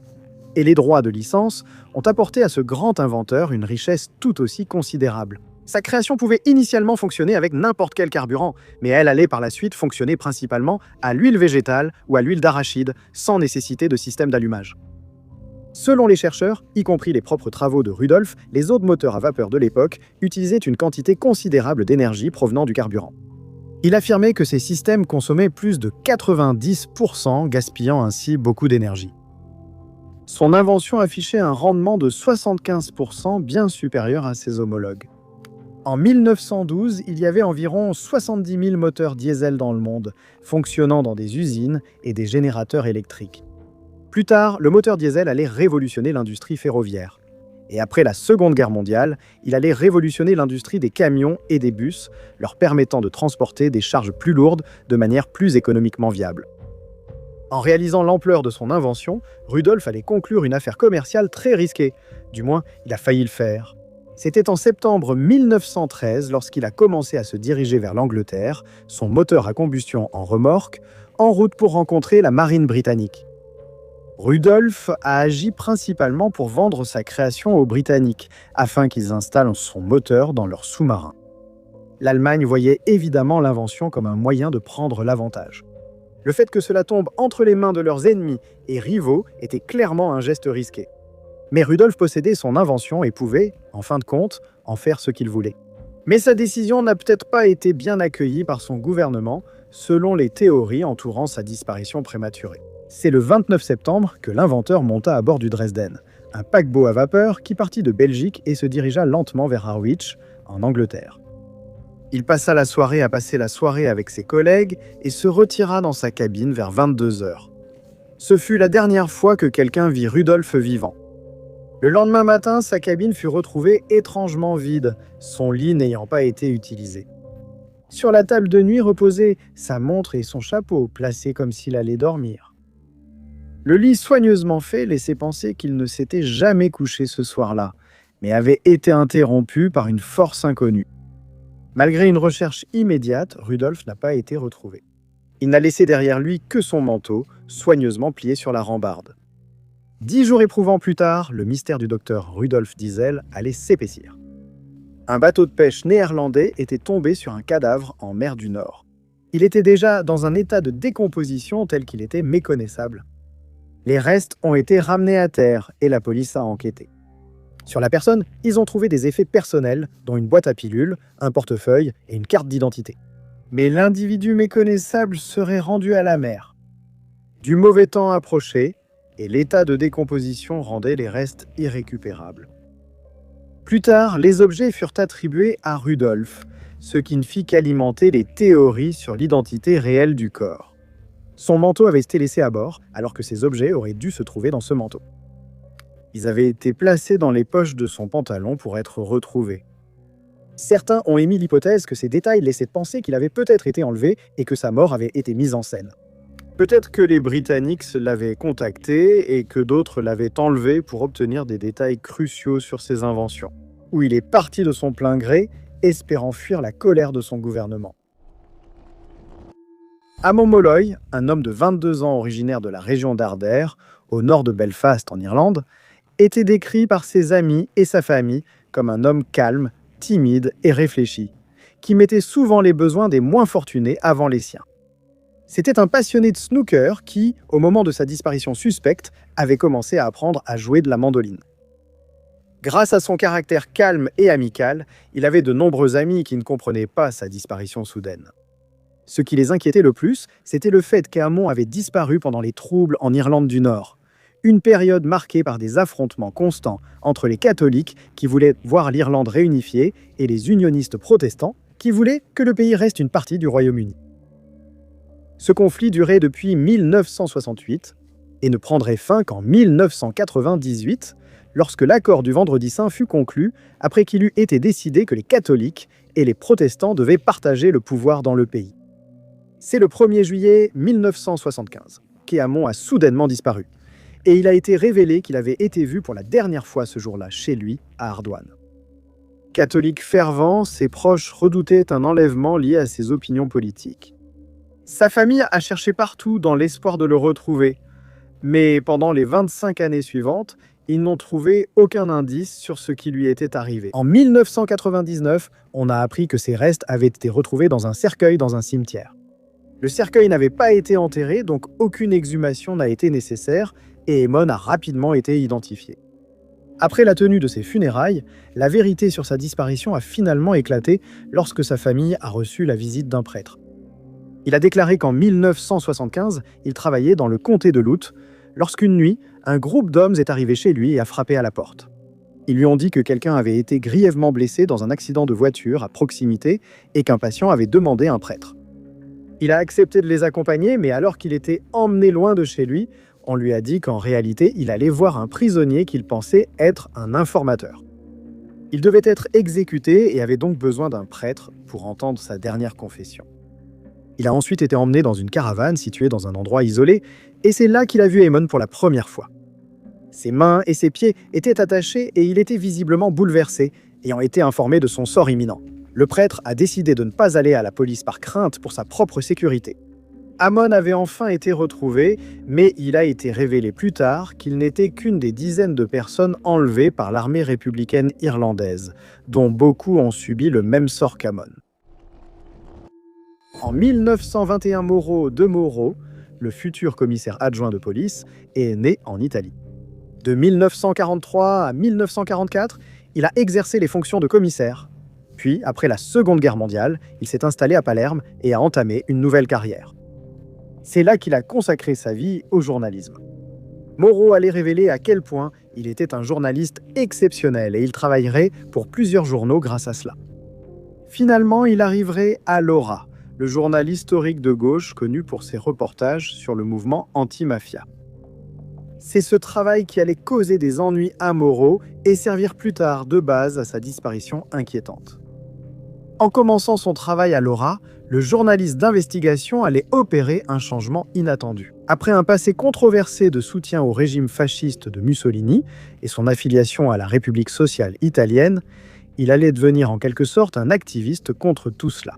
[SPEAKER 1] Et les droits de licence ont apporté à ce grand inventeur une richesse tout aussi considérable. Sa création pouvait initialement fonctionner avec n'importe quel carburant, mais elle allait par la suite fonctionner principalement à l'huile végétale ou à l'huile d'arachide, sans nécessité de système d'allumage. Selon les chercheurs, y compris les propres travaux de Rudolf, les autres moteurs à vapeur de l'époque utilisaient une quantité considérable d'énergie provenant du carburant. Il affirmait que ces systèmes consommaient plus de 90%, gaspillant ainsi beaucoup d'énergie. Son invention affichait un rendement de 75%, bien supérieur à ses homologues. En 1912, il y avait environ 70 000 moteurs diesel dans le monde, fonctionnant dans des usines et des générateurs électriques. Plus tard, le moteur diesel allait révolutionner l'industrie ferroviaire. Et après la Seconde Guerre mondiale, il allait révolutionner l'industrie des camions et des bus, leur permettant de transporter des charges plus lourdes de manière plus économiquement viable. En réalisant l'ampleur de son invention, Rudolf allait conclure une affaire commerciale très risquée. Du moins, il a failli le faire. C'était en septembre 1913 lorsqu'il a commencé à se diriger vers l'Angleterre, son moteur à combustion en remorque, en route pour rencontrer la marine britannique. Rudolf a agi principalement pour vendre sa création aux Britanniques, afin qu'ils installent son moteur dans leurs sous-marins. L'Allemagne voyait évidemment l'invention comme un moyen de prendre l'avantage. Le fait que cela tombe entre les mains de leurs ennemis et rivaux était clairement un geste risqué. Mais Rudolf possédait son invention et pouvait, en fin de compte, en faire ce qu'il voulait. Mais sa décision n'a peut-être pas été bien accueillie par son gouvernement, selon les théories entourant sa disparition prématurée. C'est le 29 septembre que l'inventeur monta à bord du Dresden, un paquebot à vapeur qui partit de Belgique et se dirigea lentement vers Harwich, en Angleterre. Il passa la soirée à passer la soirée avec ses collègues et se retira dans sa cabine vers 22 heures. Ce fut la dernière fois que quelqu'un vit Rudolf vivant. Le lendemain matin, sa cabine fut retrouvée étrangement vide, son lit n'ayant pas été utilisé. Sur la table de nuit reposaient sa montre et son chapeau, placés comme s'il allait dormir. Le lit soigneusement fait laissait penser qu'il ne s'était jamais couché ce soir-là, mais avait été interrompu par une force inconnue. Malgré une recherche immédiate, Rudolf n'a pas été retrouvé. Il n'a laissé derrière lui que son manteau, soigneusement plié sur la rambarde. 10 jours éprouvants plus tard, le mystère du docteur Rudolf Diesel allait s'épaissir. Un bateau de pêche néerlandais était tombé sur un cadavre en mer du Nord. Il était déjà dans un état de décomposition tel qu'il était méconnaissable. Les restes ont été ramenés à terre et la police a enquêté. Sur la personne, ils ont trouvé des effets personnels, dont une boîte à pilules, un portefeuille et une carte d'identité. Mais l'individu méconnaissable serait rendu à la mer. Du mauvais temps approchait, et l'état de décomposition rendait les restes irrécupérables. Plus tard, les objets furent attribués à Rudolf, ce qui ne fit qu'alimenter les théories sur l'identité réelle du corps. Son manteau avait été laissé à bord, alors que ces objets auraient dû se trouver dans ce manteau. Ils avaient été placés dans les poches de son pantalon pour être retrouvés. Certains ont émis l'hypothèse que ces détails laissaient penser qu'il avait peut-être été enlevé et que sa mort avait été mise en scène. Peut-être que les Britanniques l'avaient contacté et que d'autres l'avaient enlevé pour obtenir des détails cruciaux sur ses inventions. Ou il est parti de son plein gré, espérant fuir la colère de son gouvernement. Amon Molloy, un homme de 22 ans originaire de la région d'Ardere, au nord de Belfast en Irlande, était décrit par ses amis et sa famille comme un homme calme, timide et réfléchi, qui mettait souvent les besoins des moins fortunés avant les siens. C'était un passionné de snooker qui, au moment de sa disparition suspecte, avait commencé à apprendre à jouer de la mandoline. Grâce à son caractère calme et amical, il avait de nombreux amis qui ne comprenaient pas sa disparition soudaine. Ce qui les inquiétait le plus, c'était le fait qu'Amon avait disparu pendant les troubles en Irlande du Nord, une période marquée par des affrontements constants entre les catholiques qui voulaient voir l'Irlande réunifiée et les unionistes protestants qui voulaient que le pays reste une partie du Royaume-Uni. Ce conflit durait depuis 1968 et ne prendrait fin qu'en 1998, lorsque l'accord du Vendredi Saint fut conclu après qu'il eut été décidé que les catholiques et les protestants devaient partager le pouvoir dans le pays. C'est le 1er juillet 1975 qu'Amon a soudainement disparu, et il a été révélé qu'il avait été vu pour la dernière fois ce jour-là chez lui, à Ardouane. Catholique fervent, ses proches redoutaient un enlèvement lié à ses opinions politiques. Sa famille a cherché partout dans l'espoir de le retrouver, mais pendant les 25 années suivantes, ils n'ont trouvé aucun indice sur ce qui lui était arrivé. En 1999, on a appris que ses restes avaient été retrouvés dans un cercueil dans un cimetière. Le cercueil n'avait pas été enterré, donc aucune exhumation n'a été nécessaire, et Amon a rapidement été identifié. Après la tenue de ses funérailles, la vérité sur sa disparition a finalement éclaté lorsque sa famille a reçu la visite d'un prêtre. Il a déclaré qu'en 1975, il travaillait dans le comté de Louth, lorsqu'une nuit, un groupe d'hommes est arrivé chez lui et a frappé à la porte. Ils lui ont dit que quelqu'un avait été grièvement blessé dans un accident de voiture à proximité et qu'un patient avait demandé un prêtre. Il a accepté de les accompagner, mais alors qu'il était emmené loin de chez lui, on lui a dit qu'en réalité, il allait voir un prisonnier qu'il pensait être un informateur. Il devait être exécuté et avait donc besoin d'un prêtre pour entendre sa dernière confession. Il a ensuite été emmené dans une caravane située dans un endroit isolé, et c'est là qu'il a vu Amon pour la première fois. Ses mains et ses pieds étaient attachés et il était visiblement bouleversé, ayant été informé de son sort imminent. Le prêtre a décidé de ne pas aller à la police par crainte pour sa propre sécurité. Amon avait enfin été retrouvé, mais il a été révélé plus tard qu'il n'était qu'une des dizaines de personnes enlevées par l'armée républicaine irlandaise, dont beaucoup ont subi le même sort qu'Amon. En 1921, Mauro de Mauro, le futur commissaire adjoint de police, est né en Italie. De 1943 à 1944, il a exercé les fonctions de commissaire. Puis, après la Seconde Guerre mondiale, il s'est installé à Palerme et a entamé une nouvelle carrière. C'est là qu'il a consacré sa vie au journalisme. Mauro allait révéler à quel point il était un journaliste exceptionnel et il travaillerait pour plusieurs journaux grâce à cela. Finalement, il arriverait à l'Ora, le journal historique de gauche connu pour ses reportages sur le mouvement anti-mafia. C'est ce travail qui allait causer des ennuis à Moro et servir plus tard de base à sa disparition inquiétante. En commençant son travail à Lora, le journaliste d'investigation allait opérer un changement inattendu. Après un passé controversé de soutien au régime fasciste de Mussolini et son affiliation à la République sociale italienne, il allait devenir en quelque sorte un activiste contre tout cela.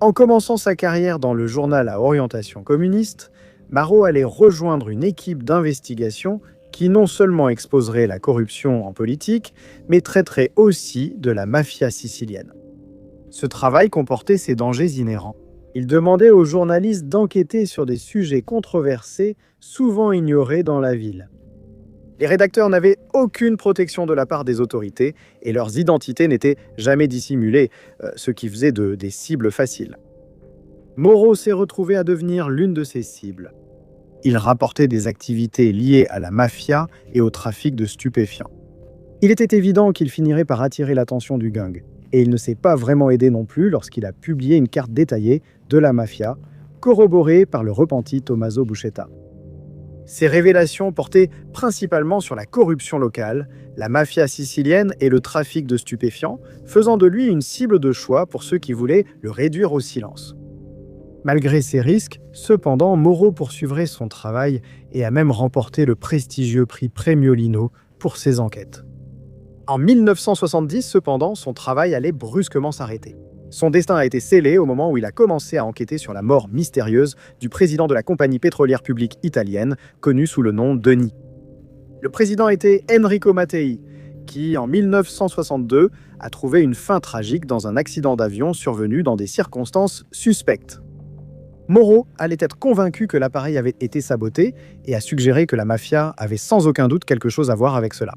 [SPEAKER 1] En commençant sa carrière dans le journal à orientation communiste, Maro allait rejoindre une équipe d'investigation qui non seulement exposerait la corruption en politique, mais traiterait aussi de la mafia sicilienne. Ce travail comportait ses dangers inhérents. Il demandait aux journalistes d'enquêter sur des sujets controversés, souvent ignorés dans la ville. Les rédacteurs n'avaient aucune protection de la part des autorités et leurs identités n'étaient jamais dissimulées, ce qui faisait d'eux des cibles faciles. Moro s'est retrouvé à devenir l'une de ces cibles. Il rapportait des activités liées à la mafia et au trafic de stupéfiants. Il était évident qu'il finirait par attirer l'attention du gang, et il ne s'est pas vraiment aidé non plus lorsqu'il a publié une carte détaillée de la mafia, corroborée par le repenti Tommaso Buscetta. Ces révélations portaient principalement sur la corruption locale, la mafia sicilienne et le trafic de stupéfiants, faisant de lui une cible de choix pour ceux qui voulaient le réduire au silence. Malgré ces risques, cependant, Moro poursuivrait son travail et a même remporté le prestigieux prix Premiolino pour ses enquêtes. En 1970, cependant, son travail allait brusquement s'arrêter. Son destin a été scellé au moment où il a commencé à enquêter sur la mort mystérieuse du président de la compagnie pétrolière publique italienne, connu sous le nom d'ENI. Le président était Enrico Mattei, qui, en 1962, a trouvé une fin tragique dans un accident d'avion survenu dans des circonstances suspectes. Moro allait être convaincu que l'appareil avait été saboté et a suggéré que la mafia avait sans aucun doute quelque chose à voir avec cela.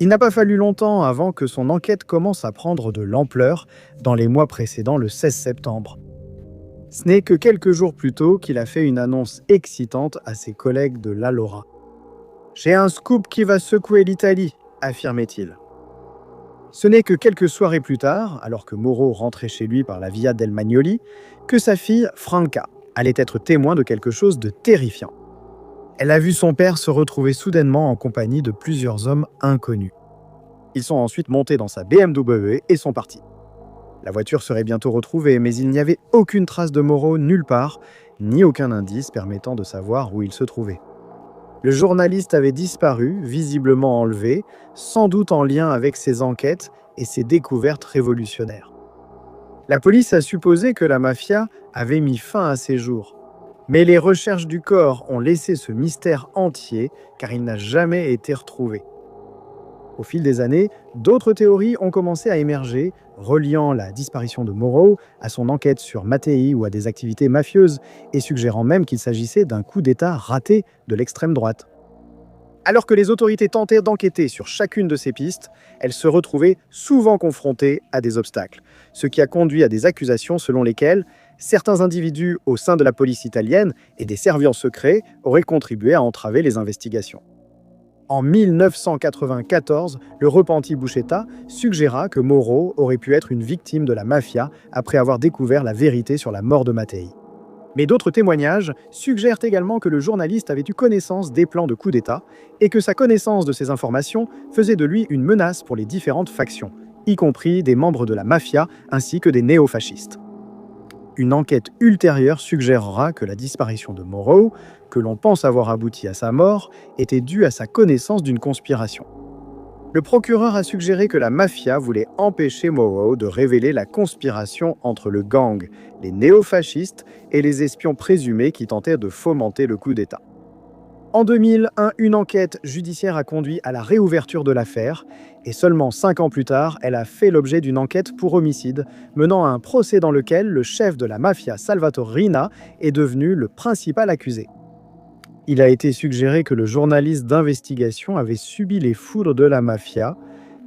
[SPEAKER 1] Il n'a pas fallu longtemps avant que son enquête commence à prendre de l'ampleur dans les mois précédant le 16 septembre. Ce n'est que quelques jours plus tôt qu'il a fait une annonce excitante à ses collègues de l'Allora. « J'ai un scoop qui va secouer l'Italie », affirmait-il. Ce n'est que quelques soirées plus tard, alors que Moro rentrait chez lui par la Via del Magnoli, que sa fille, Franca, allait être témoin de quelque chose de terrifiant. Elle a vu son père se retrouver soudainement en compagnie de plusieurs hommes inconnus. Ils sont ensuite montés dans sa BMW et sont partis. La voiture serait bientôt retrouvée, mais il n'y avait aucune trace de Moro nulle part, ni aucun indice permettant de savoir où il se trouvait. Le journaliste avait disparu, visiblement enlevé, sans doute en lien avec ses enquêtes et ses découvertes révolutionnaires. La police a supposé que la mafia avait mis fin à ses jours. Mais les recherches du corps ont laissé ce mystère entier car il n'a jamais été retrouvé. Au fil des années, d'autres théories ont commencé à émerger, reliant la disparition de Moro à son enquête sur Mattei ou à des activités mafieuses, et suggérant même qu'il s'agissait d'un coup d'État raté de l'extrême droite. Alors que les autorités tentaient d'enquêter sur chacune de ces pistes, elles se retrouvaient souvent confrontées à des obstacles, ce qui a conduit à des accusations selon lesquelles certains individus au sein de la police italienne et des services secrets auraient contribué à entraver les investigations. En 1994, le repenti Buscetta suggéra que Moro aurait pu être une victime de la mafia après avoir découvert la vérité sur la mort de Mattei. Mais d'autres témoignages suggèrent également que le journaliste avait eu connaissance des plans de coup d'État et que sa connaissance de ces informations faisait de lui une menace pour les différentes factions, y compris des membres de la mafia ainsi que des néofascistes. Une enquête ultérieure suggérera que la disparition de Moro, que l'on pense avoir abouti à sa mort, était due à sa connaissance d'une conspiration. Le procureur a suggéré que la mafia voulait empêcher Moro de révéler la conspiration entre le gang, les néofascistes et les espions présumés qui tentaient de fomenter le coup d'État. En 2001, une enquête judiciaire a conduit à la réouverture de l'affaire, et seulement 5 ans plus tard, elle a fait l'objet d'une enquête pour homicide, menant à un procès dans lequel le chef de la mafia Salvatore Riina est devenu le principal accusé. Il a été suggéré que le journaliste d'investigation avait subi les foudres de la mafia,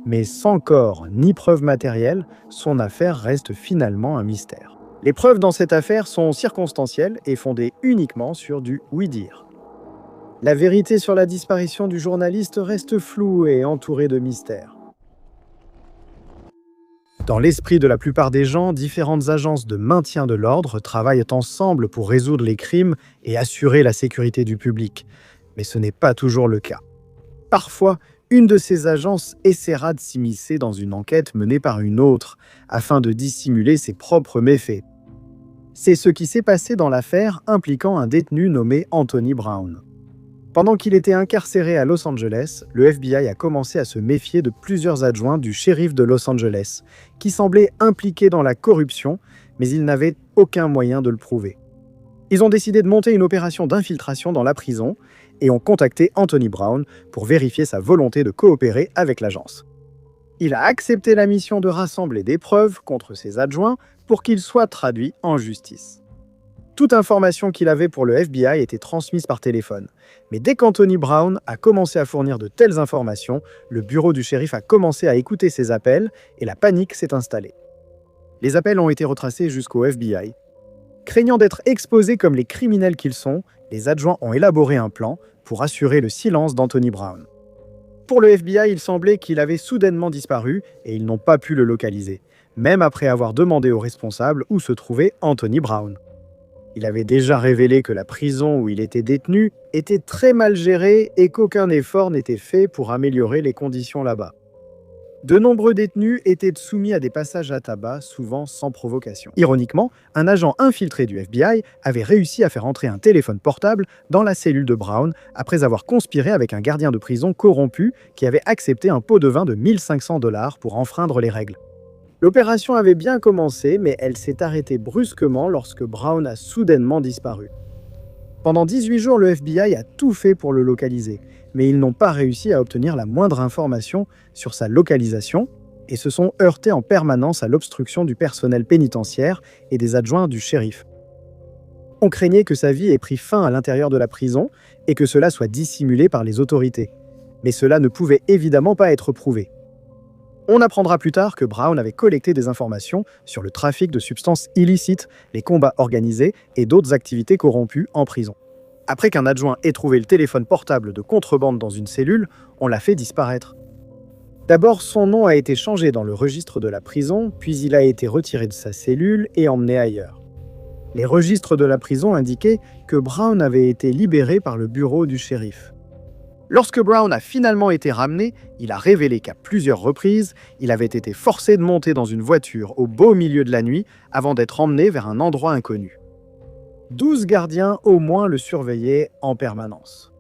[SPEAKER 1] mais sans corps ni preuves matérielles, son affaire reste finalement un mystère. Les preuves dans cette affaire sont circonstancielles et fondées uniquement sur du oui-dire. La vérité sur la disparition du journaliste reste floue et entourée de mystères. Dans l'esprit de la plupart des gens, différentes agences de maintien de l'ordre travaillent ensemble pour résoudre les crimes et assurer la sécurité du public. Mais ce n'est pas toujours le cas. Parfois, une de ces agences essaiera de s'immiscer dans une enquête menée par une autre, afin de dissimuler ses propres méfaits. C'est ce qui s'est passé dans l'affaire impliquant un détenu nommé Anthony Brown. Pendant qu'il était incarcéré à Los Angeles, le FBI a commencé à se méfier de plusieurs adjoints du shérif de Los Angeles, qui semblaient impliqués dans la corruption, mais ils n'avaient aucun moyen de le prouver. Ils ont décidé de monter une opération d'infiltration dans la prison et ont contacté Anthony Brown pour vérifier sa volonté de coopérer avec l'agence. Il a accepté la mission de rassembler des preuves contre ses adjoints pour qu'ils soient traduits en justice. Toute information qu'il avait pour le FBI était transmise par téléphone. Mais dès qu'Anthony Brown a commencé à fournir de telles informations, le bureau du shérif a commencé à écouter ses appels et la panique s'est installée. Les appels ont été retracés jusqu'au FBI. Craignant d'être exposés comme les criminels qu'ils sont, les adjoints ont élaboré un plan pour assurer le silence d'Anthony Brown. Pour le FBI, il semblait qu'il avait soudainement disparu et ils n'ont pas pu le localiser, même après avoir demandé aux responsables où se trouvait Anthony Brown. Il avait déjà révélé que la prison où il était détenu était très mal gérée et qu'aucun effort n'était fait pour améliorer les conditions là-bas. De nombreux détenus étaient soumis à des passages à tabac, souvent sans provocation. Ironiquement, un agent infiltré du FBI avait réussi à faire entrer un téléphone portable dans la cellule de Brown après avoir conspiré avec un gardien de prison corrompu qui avait accepté un pot de vin de 1 500 $ pour enfreindre les règles. L'opération avait bien commencé, mais elle s'est arrêtée brusquement lorsque Brown a soudainement disparu. Pendant 18 jours, le FBI a tout fait pour le localiser, mais ils n'ont pas réussi à obtenir la moindre information sur sa localisation et se sont heurtés en permanence à l'obstruction du personnel pénitentiaire et des adjoints du shérif. On craignait que sa vie ait pris fin à l'intérieur de la prison et que cela soit dissimulé par les autorités. Mais cela ne pouvait évidemment pas être prouvé. On apprendra plus tard que Brown avait collecté des informations sur le trafic de substances illicites, les combats organisés et d'autres activités corrompues en prison. Après qu'un adjoint ait trouvé le téléphone portable de contrebande dans une cellule, on l'a fait disparaître. D'abord, son nom a été changé dans le registre de la prison, puis il a été retiré de sa cellule et emmené ailleurs. Les registres de la prison indiquaient que Brown avait été libéré par le bureau du shérif. Lorsque Brown a finalement été ramené, il a révélé qu'à plusieurs reprises, il avait été forcé de monter dans une voiture au beau milieu de la nuit avant d'être emmené vers un endroit inconnu. 12 gardiens au moins le surveillaient en permanence.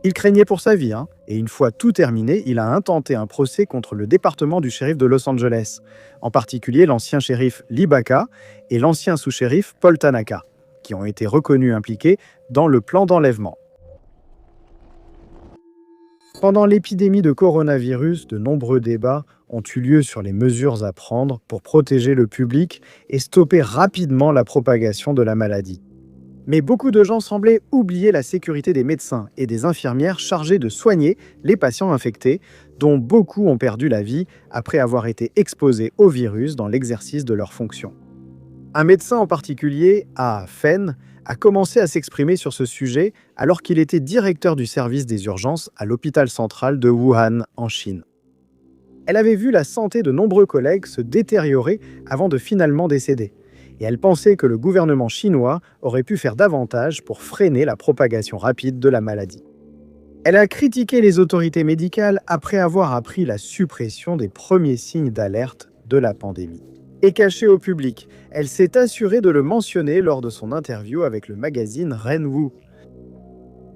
[SPEAKER 1] Il craignait pour sa vie, et une fois tout terminé, il a intenté un procès contre le département du shérif de Los Angeles, en particulier l'ancien shérif Lee Baca et l'ancien sous-shérif Paul Tanaka, qui ont été reconnus impliqués dans le plan d'enlèvement. Pendant l'épidémie de coronavirus, de nombreux débats ont eu lieu sur les mesures à prendre pour protéger le public et stopper rapidement la propagation de la maladie. Mais beaucoup de gens semblaient oublier la sécurité des médecins et des infirmières chargés de soigner les patients infectés, dont beaucoup ont perdu la vie après avoir été exposés au virus dans l'exercice de leurs fonctions. Un médecin en particulier, A. Fenn, a commencé à s'exprimer sur ce sujet alors qu'il était directeur du service des urgences à l'hôpital central de Wuhan, en Chine. Elle avait vu la santé de nombreux collègues se détériorer avant de finalement décéder, et elle pensait que le gouvernement chinois aurait pu faire davantage pour freiner la propagation rapide de la maladie. Elle a critiqué les autorités médicales après avoir appris la suppression des premiers signes d'alerte de la pandémie. Et cachée au public, elle s'est assurée de le mentionner lors de son interview avec le magazine Renwu.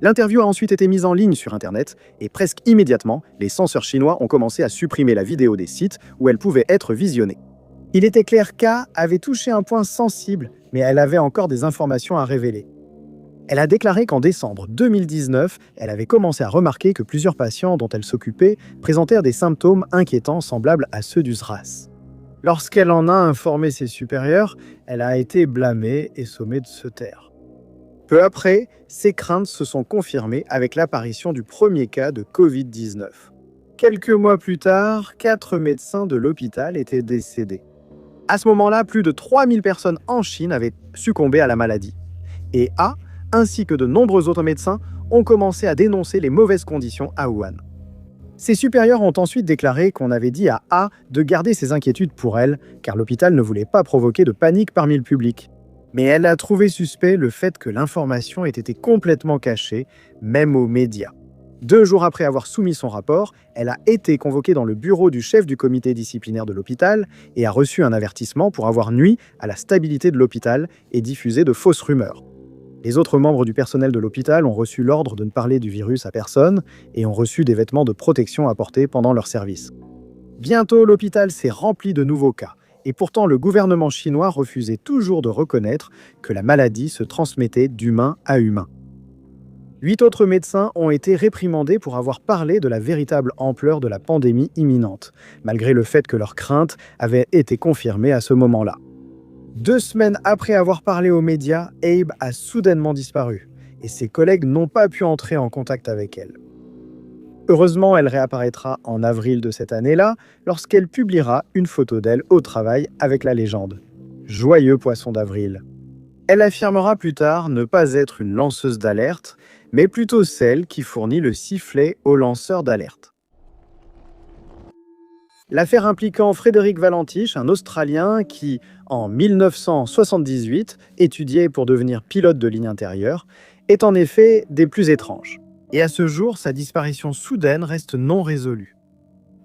[SPEAKER 1] L'interview a ensuite été mise en ligne sur Internet et presque immédiatement, les censeurs chinois ont commencé à supprimer la vidéo des sites où elle pouvait être visionnée. Il était clair qu'A avait touché un point sensible, mais elle avait encore des informations à révéler. Elle a déclaré qu'en décembre 2019, elle avait commencé à remarquer que plusieurs patients dont elle s'occupait présentèrent des symptômes inquiétants semblables à ceux du SRAS. Lorsqu'elle en a informé ses supérieurs, elle a été blâmée et sommée de se taire. Peu après, ses craintes se sont confirmées avec l'apparition du premier cas de Covid-19. Quelques mois plus tard, 4 médecins de l'hôpital étaient décédés. À ce moment-là, plus de 3000 personnes en Chine avaient succombé à la maladie. Et A, ainsi que de nombreux autres médecins, ont commencé à dénoncer les mauvaises conditions à Wuhan. Ses supérieurs ont ensuite déclaré qu'on avait dit à A de garder ses inquiétudes pour elle, car l'hôpital ne voulait pas provoquer de panique parmi le public. Mais elle a trouvé suspect le fait que l'information ait été complètement cachée, même aux médias. 2 jours après avoir soumis son rapport, elle a été convoquée dans le bureau du chef du comité disciplinaire de l'hôpital et a reçu un avertissement pour avoir nui à la stabilité de l'hôpital et diffusé de fausses rumeurs. Les autres membres du personnel de l'hôpital ont reçu l'ordre de ne parler du virus à personne et ont reçu des vêtements de protection à porter pendant leur service. Bientôt, l'hôpital s'est rempli de nouveaux cas. Et pourtant, le gouvernement chinois refusait toujours de reconnaître que la maladie se transmettait d'humain à humain. 8 autres médecins ont été réprimandés pour avoir parlé de la véritable ampleur de la pandémie imminente, malgré le fait que leurs craintes avaient été confirmées à ce moment-là. 2 semaines après avoir parlé aux médias, Abe a soudainement disparu, et ses collègues n'ont pas pu entrer en contact avec elle. Heureusement, elle réapparaîtra en avril de cette année-là, lorsqu'elle publiera une photo d'elle au travail avec la légende. Joyeux poisson d'avril. Elle affirmera plus tard ne pas être une lanceuse d'alerte, mais plutôt celle qui fournit le sifflet aux lanceurs d'alerte. L'affaire impliquant Frédéric Valentich, un Australien qui, en 1978, étudiait pour devenir pilote de ligne intérieure, est en effet des plus étranges. Et à ce jour, sa disparition soudaine reste non résolue.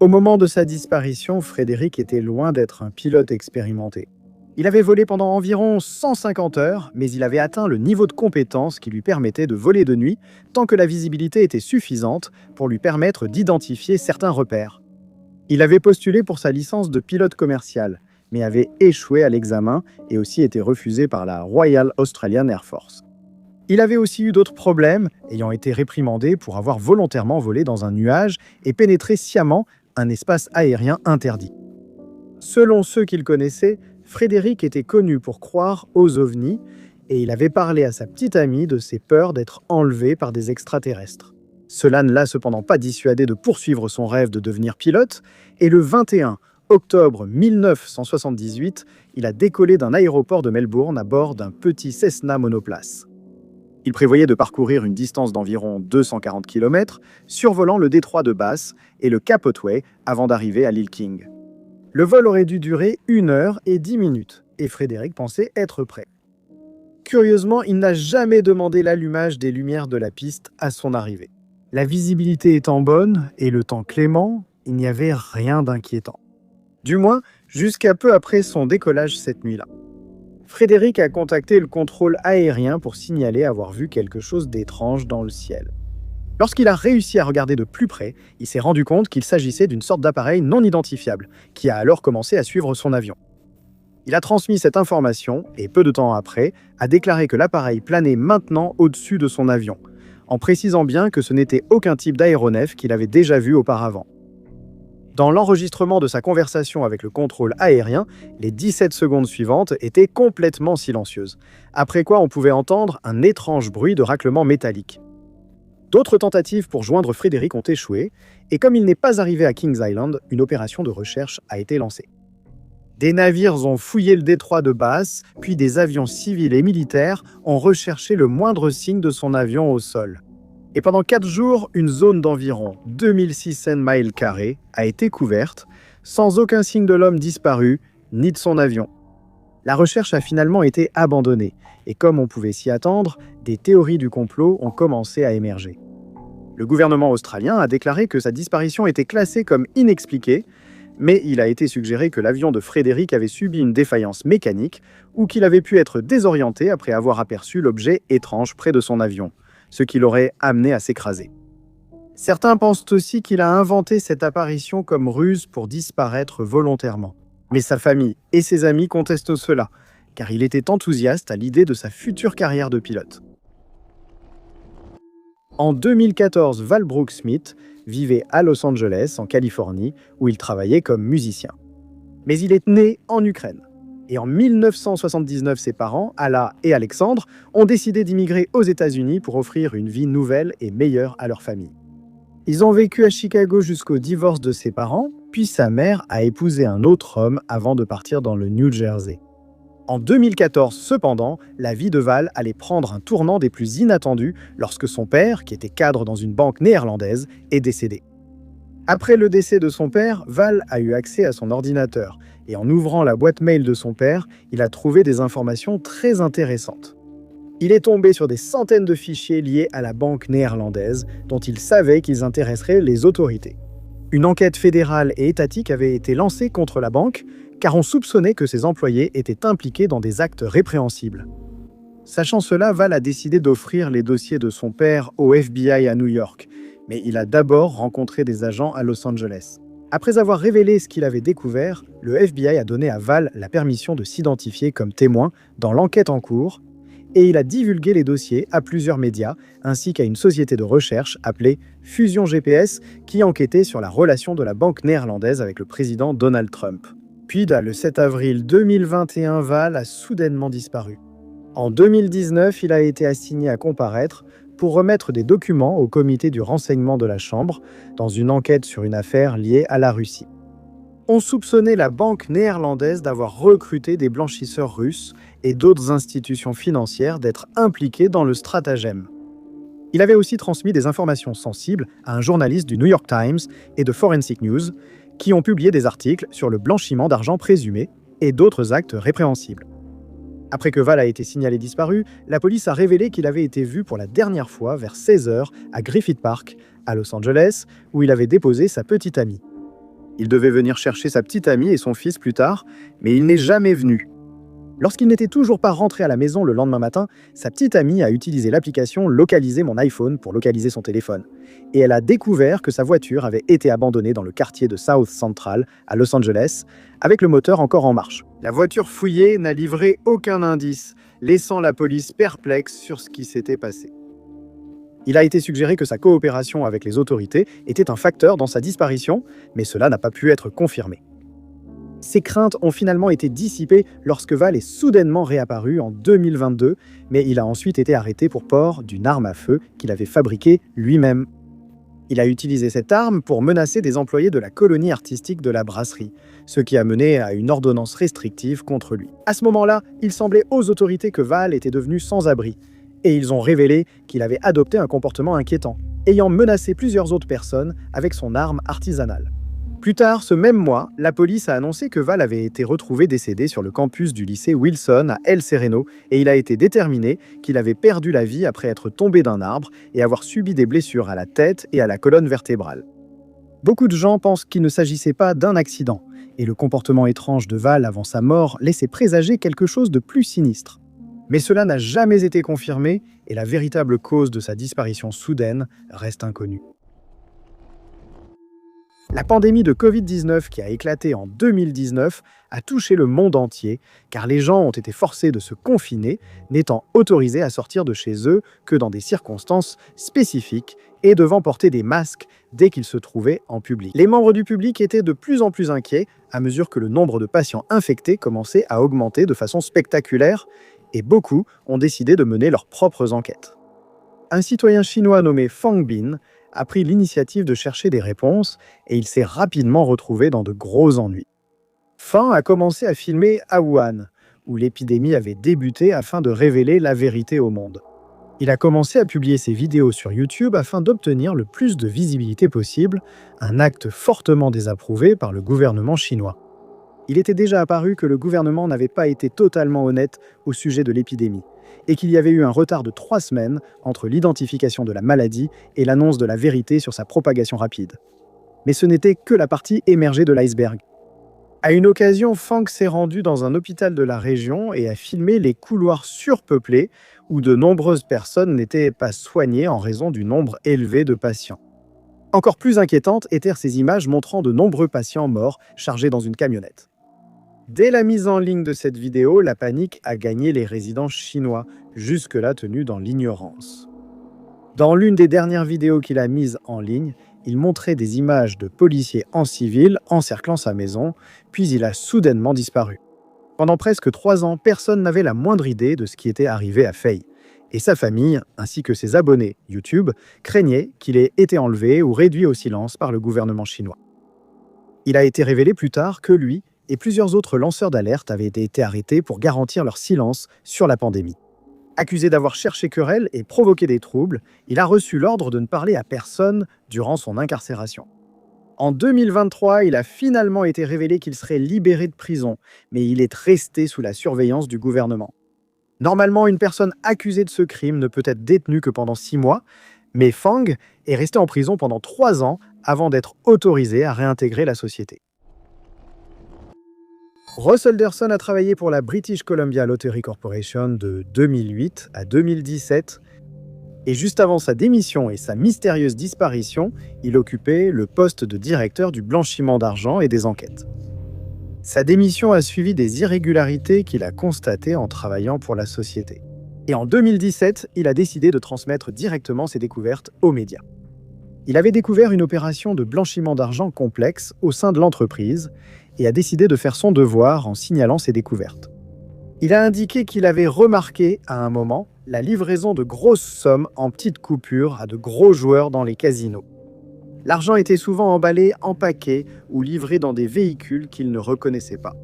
[SPEAKER 1] Au moment de sa disparition, Frédéric était loin d'être un pilote expérimenté. Il avait volé pendant environ 150 heures, mais il avait atteint le niveau de compétence qui lui permettait de voler de nuit tant que la visibilité était suffisante pour lui permettre d'identifier certains repères. Il avait postulé pour sa licence de pilote commercial, mais avait échoué à l'examen et aussi été refusé par la Royal Australian Air Force. Il avait aussi eu d'autres problèmes, ayant été réprimandé pour avoir volontairement volé dans un nuage et pénétré sciemment un espace aérien interdit. Selon ceux qu'il connaissait, Frédéric était connu pour croire aux ovnis et il avait parlé à sa petite amie de ses peurs d'être enlevé par des extraterrestres. Cela ne l'a cependant pas dissuadé de poursuivre son rêve de devenir pilote et le 21 octobre 1978, il a décollé d'un aéroport de Melbourne à bord d'un petit Cessna monoplace. Il prévoyait de parcourir une distance d'environ 240 km, survolant le détroit de Bass et le Cap Otway avant d'arriver à l'île King. Le vol aurait dû durer 1 heure et 10 minutes, et Frédéric pensait être prêt. Curieusement, il n'a jamais demandé l'allumage des lumières de la piste à son arrivée. La visibilité étant bonne et le temps clément, il n'y avait rien d'inquiétant. Du moins, jusqu'à peu après son décollage cette nuit-là. Frédéric a contacté le contrôle aérien pour signaler avoir vu quelque chose d'étrange dans le ciel. Lorsqu'il a réussi à regarder de plus près, il s'est rendu compte qu'il s'agissait d'une sorte d'appareil non identifiable, qui a alors commencé à suivre son avion. Il a transmis cette information et, peu de temps après, a déclaré que l'appareil planait maintenant au-dessus de son avion, en précisant bien que ce n'était aucun type d'aéronef qu'il avait déjà vu auparavant. Dans l'enregistrement de sa conversation avec le contrôle aérien, les 17 secondes suivantes étaient complètement silencieuses, après quoi on pouvait entendre un étrange bruit de raclement métallique. D'autres tentatives pour joindre Frédéric ont échoué, et comme il n'est pas arrivé à Kings Island, une opération de recherche a été lancée. Des navires ont fouillé le détroit de Bass, puis des avions civils et militaires ont recherché le moindre signe de son avion au sol. Et pendant 4 jours, une zone d'environ 2600 miles carrés a été couverte, sans aucun signe de l'homme disparu, ni de son avion. La recherche a finalement été abandonnée, et comme on pouvait s'y attendre, des théories du complot ont commencé à émerger. Le gouvernement australien a déclaré que sa disparition était classée comme inexpliquée, mais il a été suggéré que l'avion de Frédéric avait subi une défaillance mécanique ou qu'il avait pu être désorienté après avoir aperçu l'objet étrange près de son avion, ce qui l'aurait amené à s'écraser. Certains pensent aussi qu'il a inventé cette apparition comme ruse pour disparaître volontairement. Mais sa famille et ses amis contestent cela, car il était enthousiaste à l'idée de sa future carrière de pilote. En 2014, Val Brooks Smith vivait à Los Angeles, en Californie, où il travaillait comme musicien. Mais il est né en Ukraine. Et en 1979, ses parents, Alla et Alexandre, ont décidé d'immigrer aux États-Unis pour offrir une vie nouvelle et meilleure à leur famille. Ils ont vécu à Chicago jusqu'au divorce de ses parents, puis sa mère a épousé un autre homme avant de partir dans le New Jersey. En 2014, cependant, la vie de Val allait prendre un tournant des plus inattendus lorsque son père, qui était cadre dans une banque néerlandaise, est décédé. Après le décès de son père, Val a eu accès à son ordinateur, et en ouvrant la boîte mail de son père, il a trouvé des informations très intéressantes. Il est tombé sur des centaines de fichiers liés à la banque néerlandaise, dont il savait qu'ils intéresseraient les autorités. Une enquête fédérale et étatique avait été lancée contre la banque, car on soupçonnait que ses employés étaient impliqués dans des actes répréhensibles. Sachant cela, Val a décidé d'offrir les dossiers de son père au FBI à New York, mais il a d'abord rencontré des agents à Los Angeles. Après avoir révélé ce qu'il avait découvert, le FBI a donné à Val la permission de s'identifier comme témoin dans l'enquête en cours, et il a divulgué les dossiers à plusieurs médias, ainsi qu'à une société de recherche appelée Fusion GPS, qui enquêtait sur la relation de la banque néerlandaise avec le président Donald Trump. Puis, le 7 avril 2021, Val a soudainement disparu. En 2019, il a été assigné à comparaître pour remettre des documents au comité du renseignement de la Chambre dans une enquête sur une affaire liée à la Russie. On soupçonnait la banque néerlandaise d'avoir recruté des blanchisseurs russes et d'autres institutions financières d'être impliquées dans le stratagème. Il avait aussi transmis des informations sensibles à un journaliste du New York Times et de Forensic News qui ont publié des articles sur le blanchiment d'argent présumé et d'autres actes répréhensibles. Après que Val a été signalé disparu, la police a révélé qu'il avait été vu pour la dernière fois vers 16h à Griffith Park, à Los Angeles, où il avait déposé sa petite amie. Il devait venir chercher sa petite amie et son fils plus tard, mais il n'est jamais venu. Lorsqu'il n'était toujours pas rentré à la maison le lendemain matin, sa petite amie a utilisé l'application Localiser mon iPhone pour localiser son téléphone. Et elle a découvert que sa voiture avait été abandonnée dans le quartier de South Central, à Los Angeles, avec le moteur encore en marche. La voiture fouillée n'a livré aucun indice, laissant la police perplexe sur ce qui s'était passé. Il a été suggéré que sa coopération avec les autorités était un facteur dans sa disparition, mais cela n'a pas pu être confirmé. Ces craintes ont finalement été dissipées lorsque Val est soudainement réapparu en 2022, mais il a ensuite été arrêté pour port d'une arme à feu qu'il avait fabriquée lui-même. Il a utilisé cette arme pour menacer des employés de la colonie artistique de la brasserie, ce qui a mené à une ordonnance restrictive contre lui. À ce moment-là, il semblait aux autorités que Val était devenu sans abri, et ils ont révélé qu'il avait adopté un comportement inquiétant, ayant menacé plusieurs autres personnes avec son arme artisanale. Plus tard, ce même mois, la police a annoncé que Val avait été retrouvé décédé sur le campus du lycée Wilson à El Sereno et il a été déterminé qu'il avait perdu la vie après être tombé d'un arbre et avoir subi des blessures à la tête et à la colonne vertébrale. Beaucoup de gens pensent qu'il ne s'agissait pas d'un accident et le comportement étrange de Val avant sa mort laissait présager quelque chose de plus sinistre. Mais cela n'a jamais été confirmé et la véritable cause de sa disparition soudaine reste inconnue. La pandémie de Covid-19 qui a éclaté en 2019 a touché le monde entier car les gens ont été forcés de se confiner, n'étant autorisés à sortir de chez eux que dans des circonstances spécifiques et devant porter des masques dès qu'ils se trouvaient en public. Les membres du public étaient de plus en plus inquiets à mesure que le nombre de patients infectés commençait à augmenter de façon spectaculaire et beaucoup ont décidé de mener leurs propres enquêtes. Un citoyen chinois nommé Fang Bin a pris l'initiative de chercher des réponses et il s'est rapidement retrouvé dans de gros ennuis. Fang a commencé à filmer à Wuhan, où l'épidémie avait débuté afin de révéler la vérité au monde. Il a commencé à publier ses vidéos sur YouTube afin d'obtenir le plus de visibilité possible, un acte fortement désapprouvé par le gouvernement chinois. Il était déjà apparu que le gouvernement n'avait pas été totalement honnête au sujet de l'épidémie, et qu'il y avait eu un retard de 3 semaines entre l'identification de la maladie et l'annonce de la vérité sur sa propagation rapide. Mais ce n'était que la partie émergée de l'iceberg. À une occasion, Fang s'est rendu dans un hôpital de la région et a filmé les couloirs surpeuplés où de nombreuses personnes n'étaient pas soignées en raison du nombre élevé de patients. Encore plus inquiétantes étaient ces images montrant de nombreux patients morts chargés dans une camionnette. Dès la mise en ligne de cette vidéo, la panique a gagné les résidents chinois, jusque-là tenus dans l'ignorance. Dans l'une des dernières vidéos qu'il a mises en ligne, il montrait des images de policiers en civil encerclant sa maison, puis il a soudainement disparu. Pendant presque 3 ans, personne n'avait la moindre idée de ce qui était arrivé à Fei. Et sa famille, ainsi que ses abonnés YouTube, craignaient qu'il ait été enlevé ou réduit au silence par le gouvernement chinois. Il a été révélé plus tard que lui et plusieurs autres lanceurs d'alerte avaient été arrêtés pour garantir leur silence sur la pandémie. Accusé d'avoir cherché querelle et provoqué des troubles, il a reçu l'ordre de ne parler à personne durant son incarcération. En 2023, il a finalement été révélé qu'il serait libéré de prison, mais il est resté sous la surveillance du gouvernement. Normalement, une personne accusée de ce crime ne peut être détenue que pendant 6 mois, mais Fang est resté en prison pendant 3 ans avant d'être autorisé à réintégrer la société. Ross Alderson a travaillé pour la British Columbia Lottery Corporation de 2008 à 2017. Et juste avant sa démission et sa mystérieuse disparition, il occupait le poste de directeur du blanchiment d'argent et des enquêtes. Sa démission a suivi des irrégularités qu'il a constatées en travaillant pour la société. Et en 2017, il a décidé de transmettre directement ses découvertes aux médias. Il avait découvert une opération de blanchiment d'argent complexe au sein de l'entreprise et a décidé de faire son devoir en signalant ses découvertes. Il a indiqué qu'il avait remarqué, à un moment, la livraison de grosses sommes en petites coupures à de gros joueurs dans les casinos. L'argent était souvent emballé en paquets ou livré dans des véhicules qu'il ne reconnaissait pas.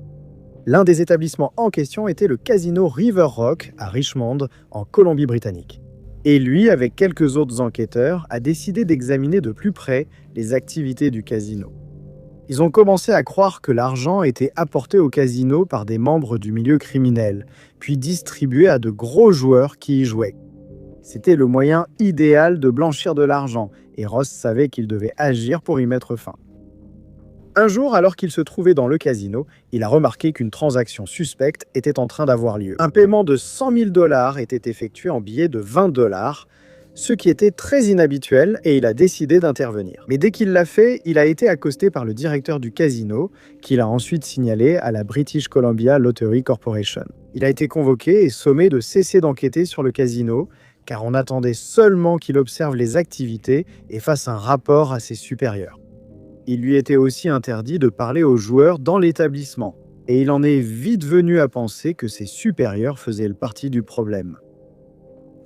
[SPEAKER 1] L'un des établissements en question était le casino River Rock à Richmond, en Colombie-Britannique. Et lui, avec quelques autres enquêteurs, a décidé d'examiner de plus près les activités du casino. Ils ont commencé à croire que l'argent était apporté au casino par des membres du milieu criminel, puis distribué à de gros joueurs qui y jouaient. C'était le moyen idéal de blanchir de l'argent, et Ross savait qu'il devait agir pour y mettre fin. Un jour, alors qu'il se trouvait dans le casino, il a remarqué qu'une transaction suspecte était en train d'avoir lieu. Un paiement de 100 000 $ était effectué en billets de 20 $, ce qui était très inhabituel, et il a décidé d'intervenir. Mais dès qu'il l'a fait, il a été accosté par le directeur du casino, qu'il a ensuite signalé à la British Columbia Lottery Corporation. Il a été convoqué et sommé de cesser d'enquêter sur le casino, car on attendait seulement qu'il observe les activités et fasse un rapport à ses supérieurs. Il lui était aussi interdit de parler aux joueurs dans l'établissement, et il en est vite venu à penser que ses supérieurs faisaient partie du problème.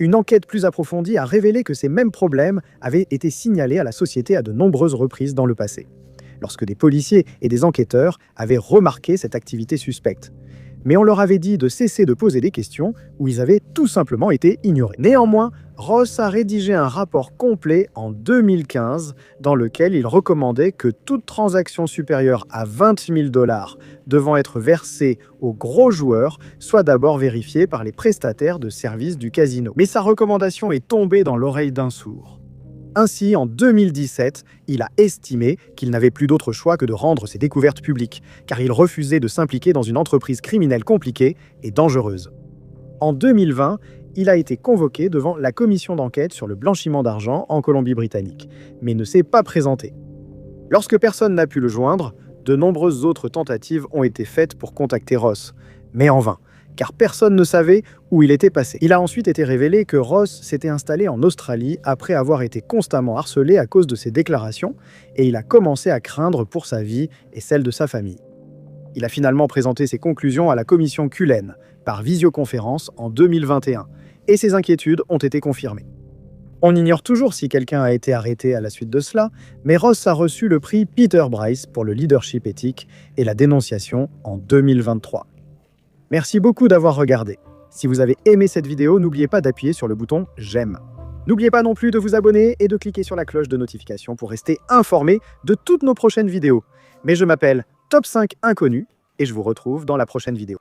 [SPEAKER 1] Une enquête plus approfondie a révélé que ces mêmes problèmes avaient été signalés à la société à de nombreuses reprises dans le passé, lorsque des policiers et des enquêteurs avaient remarqué cette activité suspecte. Mais on leur avait dit de cesser de poser des questions ou ils avaient tout simplement été ignorés. Néanmoins, Ross a rédigé un rapport complet en 2015 dans lequel il recommandait que toute transaction supérieure à 20 000 $ devant être versée aux gros joueurs soit d'abord vérifiée par les prestataires de services du casino. Mais sa recommandation est tombée dans l'oreille d'un sourd. Ainsi, en 2017, il a estimé qu'il n'avait plus d'autre choix que de rendre ses découvertes publiques, car il refusait de s'impliquer dans une entreprise criminelle compliquée et dangereuse. En 2020, il a été convoqué devant la commission d'enquête sur le blanchiment d'argent en Colombie-Britannique, mais ne s'est pas présenté. Lorsque personne n'a pu le joindre, de nombreuses autres tentatives ont été faites pour contacter Ross, mais en vain, car personne ne savait où il était passé. Il a ensuite été révélé que Ross s'était installé en Australie après avoir été constamment harcelé à cause de ses déclarations, et il a commencé à craindre pour sa vie et celle de sa famille. Il a finalement présenté ses conclusions à la commission Cullen, par visioconférence en 2021, et ses inquiétudes ont été confirmées. On ignore toujours si quelqu'un a été arrêté à la suite de cela, mais Ross a reçu le prix Peter Bryce pour le leadership éthique et la dénonciation en 2023. Merci beaucoup d'avoir regardé. Si vous avez aimé cette vidéo, n'oubliez pas d'appuyer sur le bouton « J'aime ». N'oubliez pas non plus de vous abonner et de cliquer sur la cloche de notification pour rester informé de toutes nos prochaines vidéos. Mais je m'appelle Top 5 Inconnu et je vous retrouve dans la prochaine vidéo.